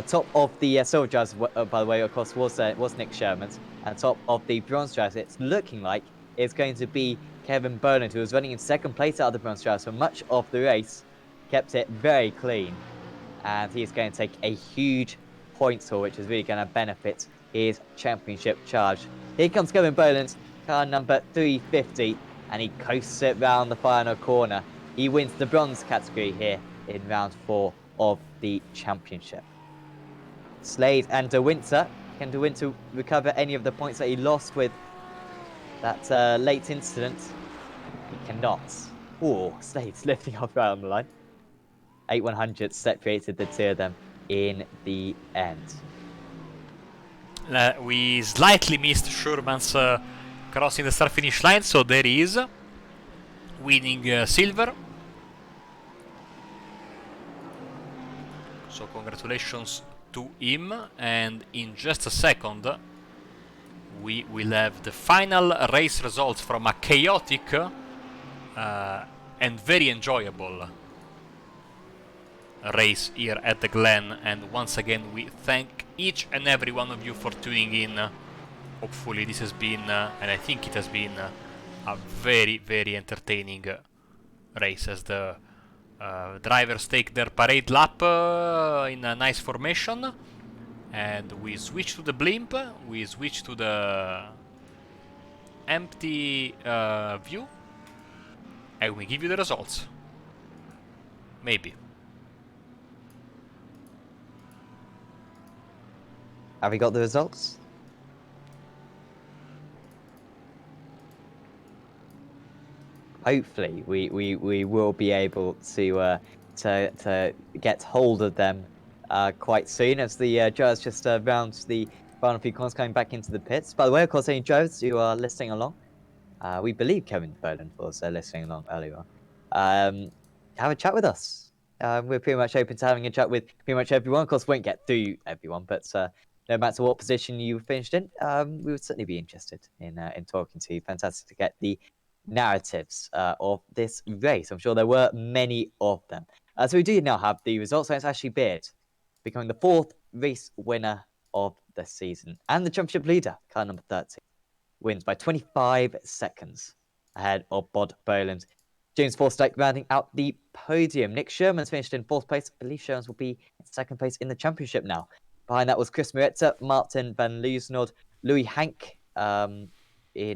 Top of the silver drivers, by the way, of course, was Nick Sherman's. And top of the bronze drivers, it's looking like it's going to be Kevin Boland, who was running in second place out of the bronze drivers for much of the race, kept it very clean. And he's going to take a huge points haul, which is really going to benefit his championship charge. Here comes Kevin Boland, car number 350, and he coasts it round the final corner. He wins the bronze category here in round 4 of the championship. Slade and De Winter. Can De Winter recover any of the points that he lost with that late incident? He cannot. Oh, Slade's lifting off right on the line. 8/100 separated the two of them in the end. We slightly missed Schurman's crossing the start-finish line, so there he is, winning silver. So congratulations to him, and in just a second we will have the final race results from a chaotic and very enjoyable race here at the Glen. And once again we thank each and every one of you for tuning in. Hopefully this has been, and I think it has been, a very, very entertaining race as the drivers take their parade lap in a nice formation. And we switch to the blimp, we switch to the empty view, and we give you the results. Maybe. Have we got the results? Hopefully, we will be able to get hold of them quite soon, as the drivers just round the final few corners coming back into the pits. By the way, of course, any drivers who are listening along, we believe Kevin Boland was listening along earlier on. Have a chat with us. We're pretty much open to having a chat with pretty much everyone. Of course, we won't get through everyone, but no matter what position you finished in, we would certainly be interested in talking to you. Fantastic to get the narratives of this race. I'm sure there were many of them. So we do now have the results, and it's actually Beard becoming the 4th race winner of the season and the championship leader, car number 30, wins by 25 seconds ahead of Bod Boland. James Forsyth rounding out the podium. Nick Sherman's finished in 4th place. I believe Sherman's will be in 2nd place in the championship now. Behind that was Chris Moretta, Martin van Leeuwenhoek, Louis Hank in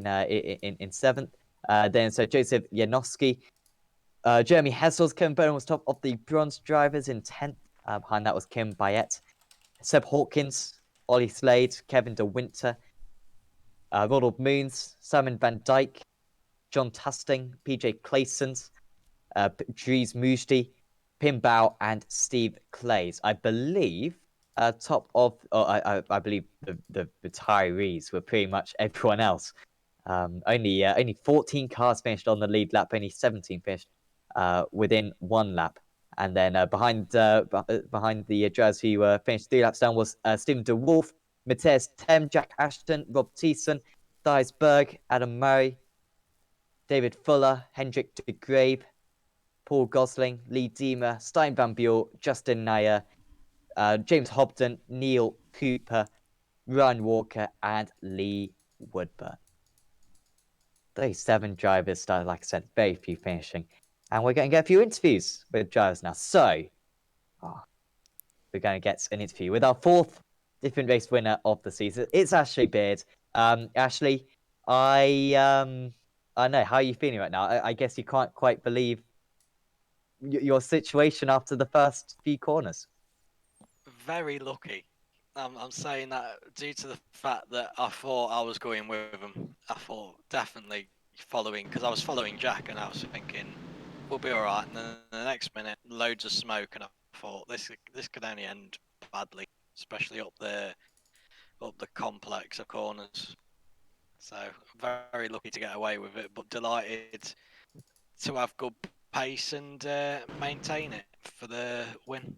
7th. Then so Joseph Janowski, Jeremy Hessels, Kevin Boland was top of the bronze drivers in 10th. Behind that was Kim Bayet, Seb Hawkins, Ollie Slade, Kevin De Winter, Ronald Moons, Simon Van Dyke, John Tusting, PJ Claysons, Dries Mujdi, Pim Bao, and Steve Clays. I believe top of, I believe the retirees were pretty much everyone else. Only 14 cars finished on the lead lap, only 17 finished within 1 lap. And then behind the drivers who finished 3 laps down was Stephen De Wolf, Matthias Tem, Jack Ashton, Rob Thiessen, Thijs Berg, Adam Murray, David Fuller, Hendrik de Grabe, Paul Gosling, Lee Deemer, Stein Van Buell, Justin Nair, James Hobden, Neil Cooper, Ryan Walker, and Lee Woodburn. 37 drivers started, like I said, very few finishing. And we're going to get a few interviews with drivers now. So, we're going to get an interview with our 4th different race winner of the season. It's Ashley Beard. Ashley, I know, how are you feeling right now? I guess you can't quite believe your situation after the first few corners. Very lucky. I'm saying that due to the fact that I thought I was going with him. I thought definitely following, because I was following Jack and I was thinking we'll be all right. And then the next minute, loads of smoke, and I thought this could only end badly, especially up the complex of corners. So very lucky to get away with it, but delighted to have good pace and maintain it for the win.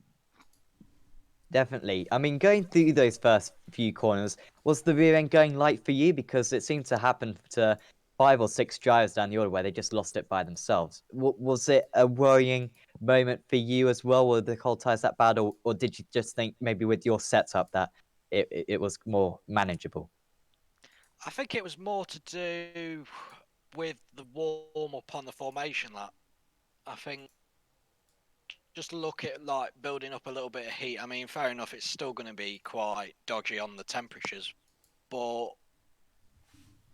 Definitely. I mean, going through those first few corners, was the rear end going light for you? Because it seemed to happen to 5 or 6 drivers down the order where they just lost it by themselves. Was it a worrying moment for you as well? Were the cold tyres that bad? Or did you just think maybe with your setup that it was more manageable? I think it was more to do with the warm up on the formation lap. I think just look at like building up a little bit of heat. I mean, fair enough, it's still going to be quite dodgy on the temperatures, but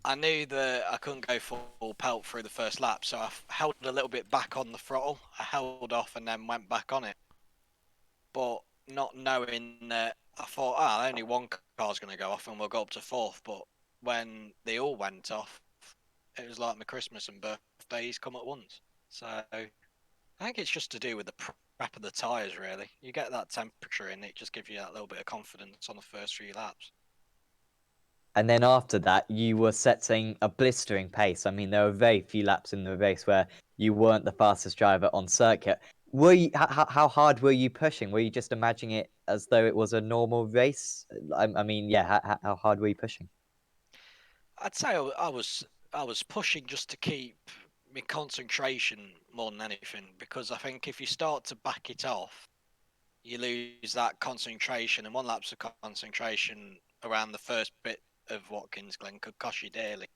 I knew that I couldn't go full pelt through the first lap, so I held a little bit back on the throttle. I held off and then went back on it, but not knowing that I thought, only one car's going to go off and we'll go up to fourth. But when they all went off, it was like my Christmas and birthdays come at once. So I think it's just to do with the prep of the tyres, really. You get that temperature in, it just gives you that little bit of confidence on the first few laps. And then after that, you were setting a blistering pace. I mean, there were very few laps in the race where you weren't the fastest driver on circuit. Were you, how hard were you pushing? Were you just imagining it as though it was a normal race? I mean, yeah, how hard were you pushing? I'd say I was pushing just to keep my concentration more than anything, because I think if you start to back it off, you lose that concentration, and one lapse of concentration around the first bit of Watkins Glen could cost you dearly.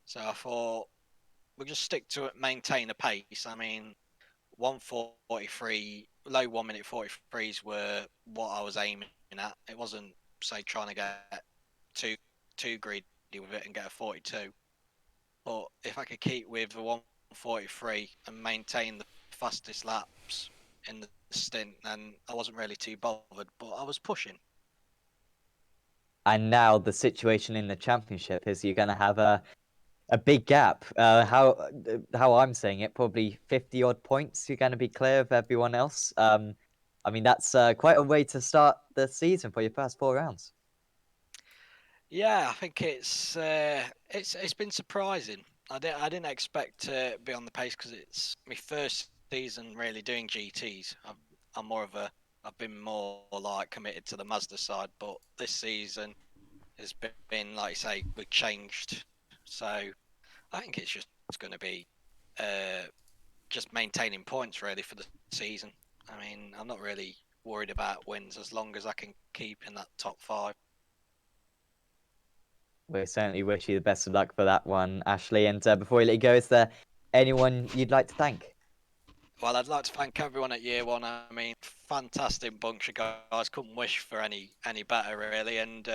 So I thought we'll just stick to it, maintain a pace. I mean, 1:43, low 1 minute 43s were what I was aiming at. It wasn't, say, trying to get too greedy with it and get a 42. But if I could keep with a 1:43 and maintain the fastest laps in the stint, then I wasn't really too bothered. But I was pushing. And now the situation in the championship is you're going to have a big gap. How I'm saying it, probably 50 odd points. You're going to be clear of everyone else. I mean, that's quite a way to start the season for your first 4 rounds. Yeah, I think it's been surprising. I didn't expect to be on the pace because it's my first season really doing GTs. I've been more like committed to the Mazda side, but this season has been, like you say, we've changed. So I think it's just going to be just maintaining points really for the season. I mean, I'm not really worried about wins as long as I can keep in that top 5. We certainly wish you the best of luck for that one, Ashley. And before we let you go, is there anyone you'd like to thank? Well, I'd like to thank everyone at Year One. I mean, fantastic bunch of guys. Couldn't wish for any better, really. And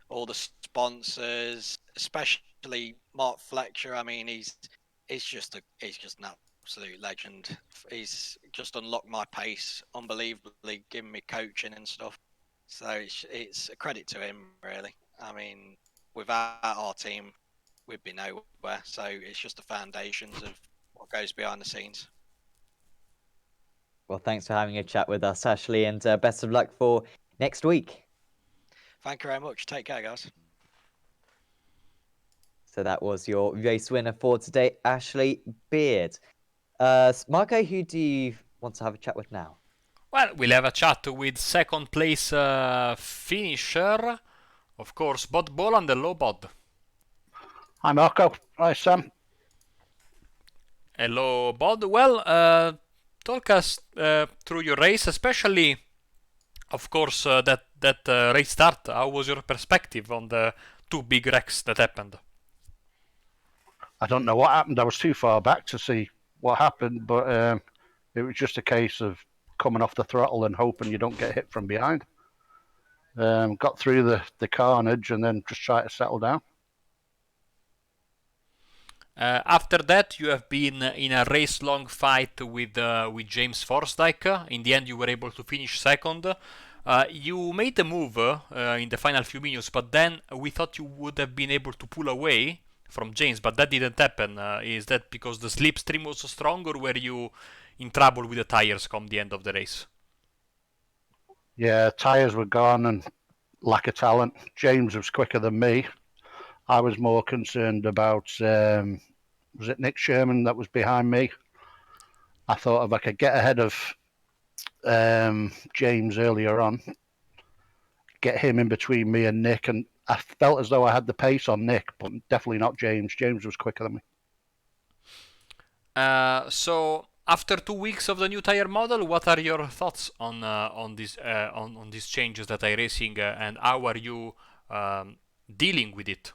all the sponsors, especially Mark Fletcher. I mean, he's just an absolute legend. He's just unlocked my pace unbelievably, giving me coaching and stuff. So it's a credit to him, really. I mean, without our team, we'd be nowhere. So it's just the foundations of what goes behind the scenes. Well, thanks for having a chat with us, Ashley, and best of luck for next week. Thank you very much. Take care, guys. So that was your race winner for today, Ashley Beard. Marco, who do you want to have a chat with now? Well, we'll have a chat with second place finisher, of course, Bod Boland and Low Bod. Hi, Marco. Hi, Sam. Hello, Bod. Well, talk us through your race, especially, of course, that race start. How was your perspective on the 2 big wrecks that happened? I don't know what happened. I was too far back to see what happened, but it was just a case of coming off the throttle and hoping you don't get hit from behind. Got through the carnage and then just try to settle down. After that, you have been in a race-long fight with James Forsythe. In the end, you were able to finish second. You made a move in the final few minutes, but then we thought you would have been able to pull away from James, but that didn't happen. Is that because the slipstream was so strong, or were you in trouble with the tires come the end of the race? Yeah, tyres were gone and lack of talent. James was quicker than me. I was more concerned about, was it Nick Sherman that was behind me? I thought if I could get ahead of James earlier on, get him in between me and Nick, and I felt as though I had the pace on Nick, but definitely not James. James was quicker than me. So after 2 weeks of the new tire model, what are your thoughts on these changes that iRacing and how are you dealing with it?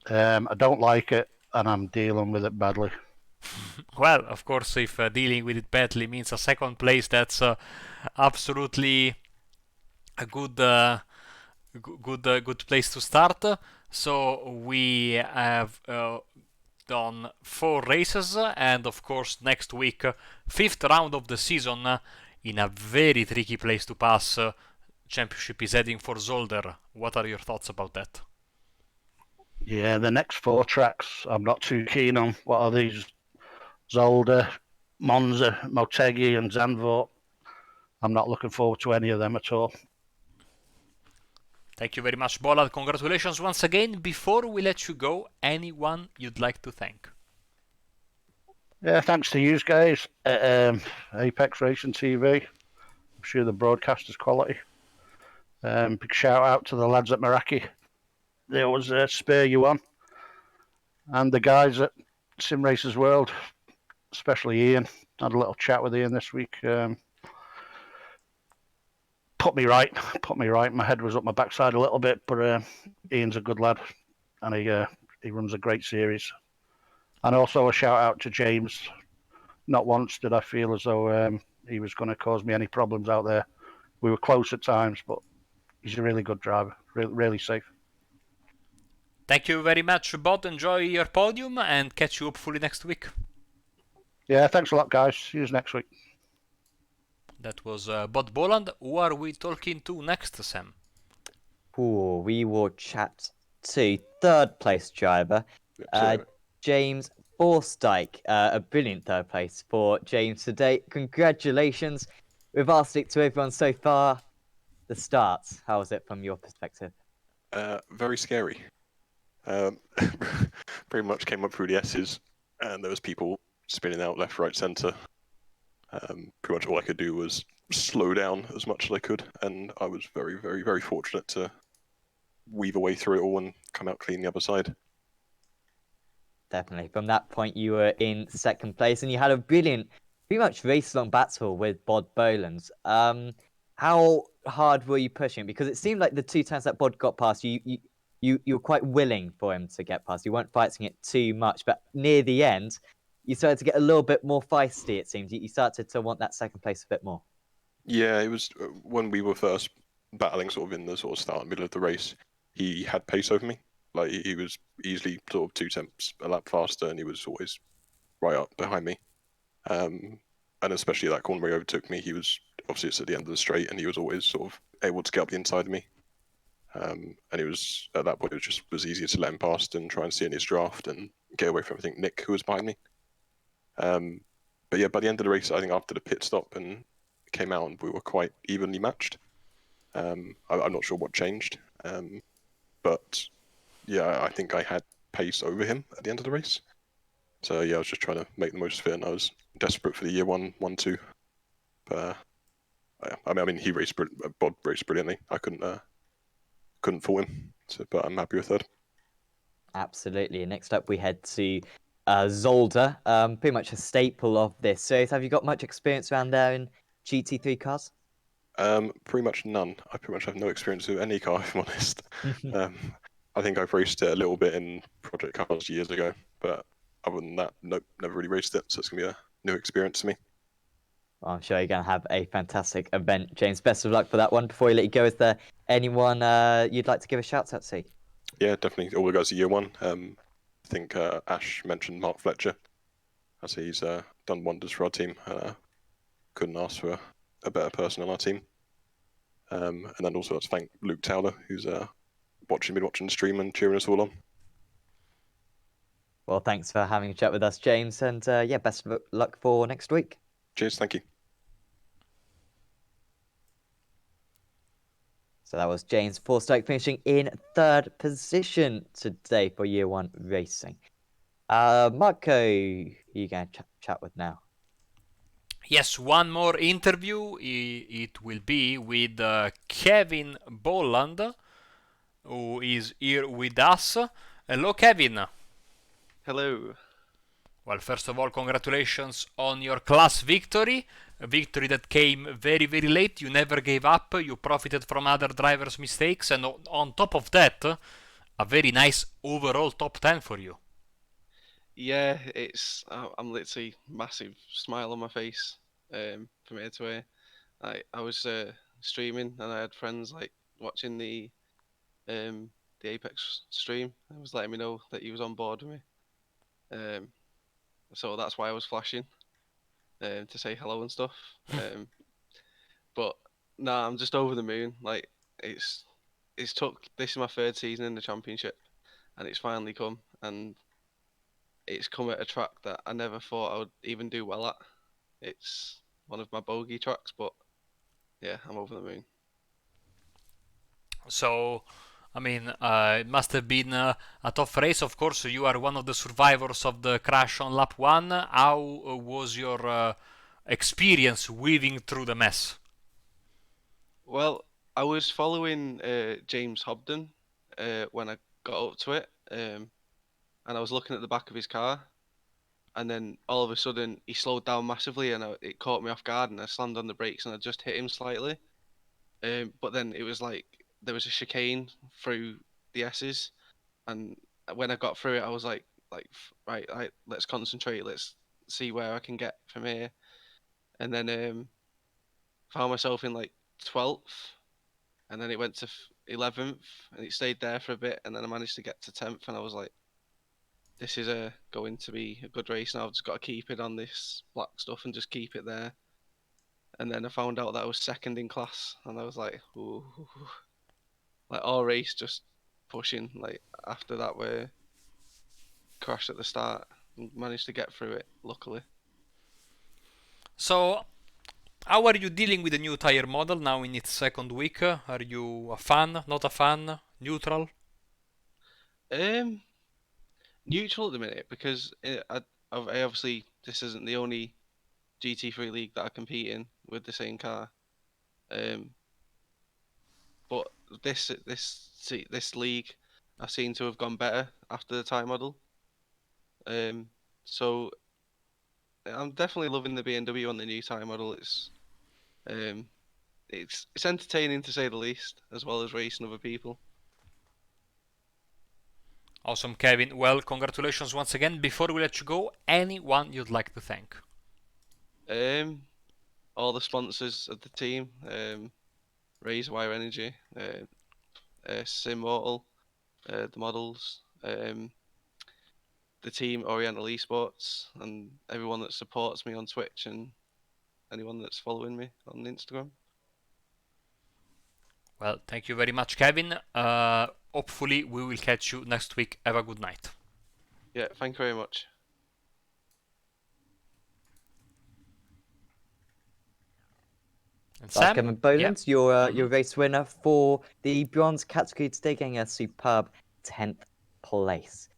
I don't like it, and I'm dealing with it badly. Well, of course, if dealing with it badly means a second place, that's absolutely a good place to start. So we have done 4 races, and of course next week, 5th round of the season, in a very tricky place to pass. Championship is heading for Zolder. What are your thoughts about that? Yeah, the next 4 tracks I'm not too keen on. What are these? Zolder, Monza, Motegi, and Zandvoort. I'm not looking forward to any of them at all. Thank you very much, Bollard. Congratulations once again. Before we let you go, anyone you'd like to thank? Yeah, thanks to you guys at Apex Racing TV. I'm sure the broadcast is quality. Big shout out to the lads at Meraki. They always spur you on. And the guys at Simracersworld, especially Ian. Had a little chat with Ian this week. Put me right. My head was up my backside a little bit, but Ian's a good lad, and he runs a great series. And also a shout out to James. Not once did I feel as though he was going to cause me any problems out there. We were close at times, but he's a really good driver, really safe. Thank you very much, Bod. Enjoy your podium and catch you hopefully next week. Yeah, thanks a lot, guys. See you next week. That was Bod Boland. Who are we talking to next, Sam? Ooh, we will chat to 3rd place driver, James Forstyke. A brilliant 3rd place for James today. Congratulations. We've asked it to everyone so far. The starts, how was it from your perspective? Very scary. Pretty much came up through the S's, and there was people spinning out left, right, centre. Pretty much all I could do was slow down as much as I could, and I was very, very, very fortunate to weave a way through it all and come out clean the other side. Definitely. From that point, you were in 2nd place, and you had a brilliant, pretty much race-long battle with Bod Bolands. How hard were you pushing? Because it seemed like the 2 times that Bod got past you, you were quite willing for him to get past. You weren't fighting it too much, but near the end, you started to get a little bit more feisty, it seemed. You started to want that 2nd place a bit more. Yeah, it was when we were first battling sort of in the sort of start and middle of the race, he had pace over me. Like, he was easily sort of 2 tenths a lap faster, and he was always right up behind me. And especially that corner where he overtook me, he was obviously it's at the end of the straight, and he was always sort of able to get up the inside of me. And it was at that point it was easier to let him past and try and see in his draft and get away from I think Nick, who was behind me. But yeah, by the end of the race, I think after the pit stop and came out, and we were quite evenly matched. I'm not sure what changed, but yeah, I think I had pace over him at the end of the race. So yeah, I was just trying to make the most of it, and I was desperate for the year 1-2. But I mean, Bod raced brilliantly. I couldn't fault him. So, but I'm happy with that. Absolutely. Next up, we head to Zolder, pretty much a staple of this series. Have you got much experience around there in GT3 cars? Pretty much none. I pretty much have no experience with any car, if I'm honest. I think I've raced it a little bit in Project Cars years ago, but other than that, nope, never really raced it. So it's gonna be a new experience to me. Well, I'm sure you're going to have a fantastic event, James. Best of luck for that one. Before we let you go, is there anyone you'd like to give a shout out to? Yeah, definitely. All the guys at year 1. I think Ash mentioned Mark Fletcher. I say he's done wonders for our team. Couldn't ask for a better person on our team. And then also let's thank Luke Towler, who's been watching the stream and cheering us all on. Well, thanks for having a chat with us, James. And yeah, best of luck for next week. Cheers, thank you. So that was James Forstyke finishing in 3rd position today for Year 1 racing. Marco, who are you going to chat with now? Yes, one more interview. It will be with Kevin Bolland, who is here with us. Hello, Kevin. Hello. Well, first of all, congratulations on your class victory. A victory that came very, very late. You never gave up. You profited from other drivers' mistakes. And on top of that, a very nice overall top 10 for you. Yeah, I'm literally massive smile on my face from here to here. I was streaming and I had friends like watching the Apex stream. It was letting me know that he was on board with me. So that's why I was flashing to say hello and stuff. But no, I'm just over the moon. Like it's this is my third season in the championship, and it's finally come, and it's come at a track that I never thought I would even do well at. It's one of my bogey tracks, but yeah, I'm over the moon. So, I mean, it must have been a tough race. Of course, you are one of the survivors of the crash on lap 1. How was your experience weaving through the mess? Well, I was following James Hobden when I got up to it, and I was looking at the back of his car, and then all of a sudden he slowed down massively, and it caught me off guard, and I slammed on the brakes, and I just hit him slightly. But then it was like there was a chicane through the S's, and when I got through it, I was right, let's concentrate, let's see where I can get from here, and then found myself in like 12th, and then it went to 11th, and it stayed there for a bit, and then I managed to get to 10th, and I was like, this is going to be a good race now. I've just got to keep it on this black stuff and just keep it there. And then I found out that I was second in class, and I was like, ooh, like all race just pushing. Like after that, we crashed at the start and managed to get through it, luckily. So, how are you dealing with the new tire model now in its second week? Are you a fan, not a fan, neutral? Neutral at the minute because I obviously this isn't the only GT3 league that I compete in with the same car. But this league I seem to have gone better after the time model. So I'm definitely loving the BMW on the new time model. It's entertaining to say the least, as well as racing other people. Awesome, Kevin. Well, congratulations once again. Before we let you go, anyone you'd like to thank? All the sponsors of the team, Razorwire Energy, Simracersworld, the models, the team Oriental Esports, and everyone that supports me on Twitch and anyone that's following me on Instagram. Well, thank you very much, Kevin. Hopefully, we will catch you next week. Have a good night. Yeah, thank you very much. And That's Sam? Kevin Boland, Yeah. your race winner for the bronze category today, getting a superb 10th place.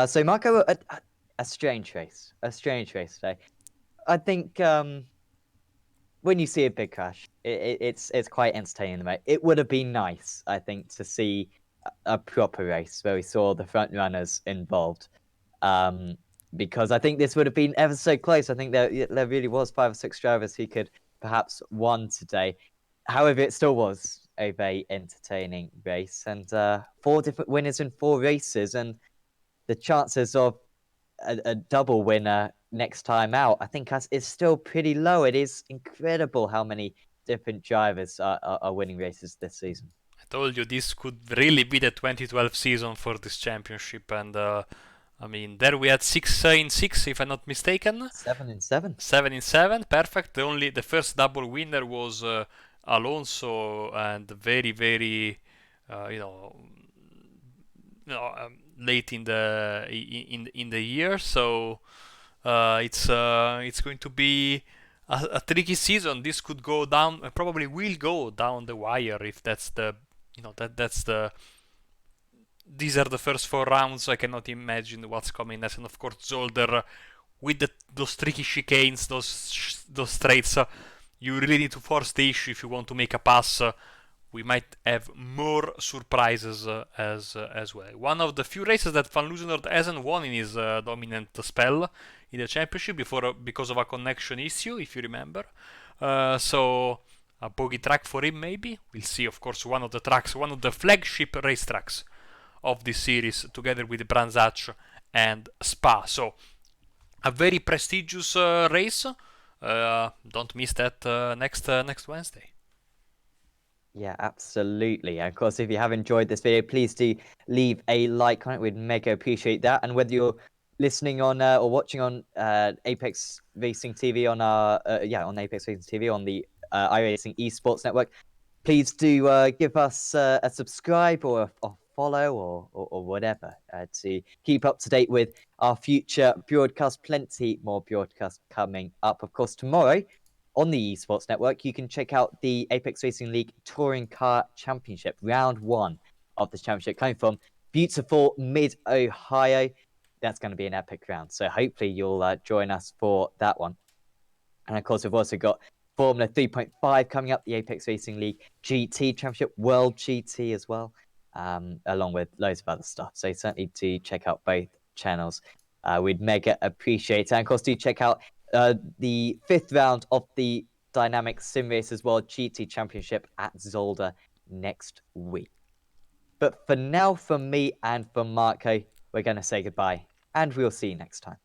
So Marco, a strange race today. I think when you see a big crash, it's quite entertaining. Right? It would have been nice, I think, to see a proper race where we saw the front runners involved. Because I think this would have been ever so close. I think there really was 5 or 6 drivers who could perhaps won today. However, it still was a very entertaining race, and 4 different winners in 4 races, and the chances of a double winner next time out, I think, is still pretty low. It is incredible how many different drivers are winning races this season. I told you this could really be the 2012 season for this championship, and I mean, there we had 6 in 6, if I'm not mistaken. 7 in 7. 7 in 7, perfect. The first double winner was Alonso, and very late in the year. So it's going to be a tricky season. This could go down, probably will go down the wire if that's the that's the. These are the first 4 rounds. I cannot imagine what's coming next. And of course, Zolder with those tricky chicanes, those straights. You really need to force the issue if you want to make a pass. We might have more surprises as well. One of the few races that Van Loosenhoort hasn't won in his dominant spell in the championship because of a connection issue, if you remember. So a bogey track for him, maybe. We'll see. Of course, one of the flagship race tracks of this series together with Branzaccio and Spa. So a very prestigious race. Don't miss that next Wednesday. Yeah, absolutely. And of course, if you have enjoyed this video, please do leave a like on it. We'd mega appreciate that. And whether you're listening on or watching on Apex Racing TV on our on Apex Racing TV on the iRacing Esports Network, please do give us a subscribe or a follow or whatever to keep up to date with our future broadcast. Plenty more broadcasts coming up. Of course, tomorrow on the Esports Network, you can check out the Apex Racing League Touring Car Championship, round 1 of this championship, coming from beautiful mid-Ohio. That's going to be an epic round. So hopefully you'll join us for that one. And of course, we've also got Formula 3.5 coming up, the Apex Racing League GT Championship, World GT as well, along with loads of other stuff. So certainly do check out both channels. We'd mega appreciate it. And of course, do check out the 5th round of the DynamiXX World GT Championship at Zolder next week. But for now, from me and from Marco, we're going to say goodbye, and we'll see you next time.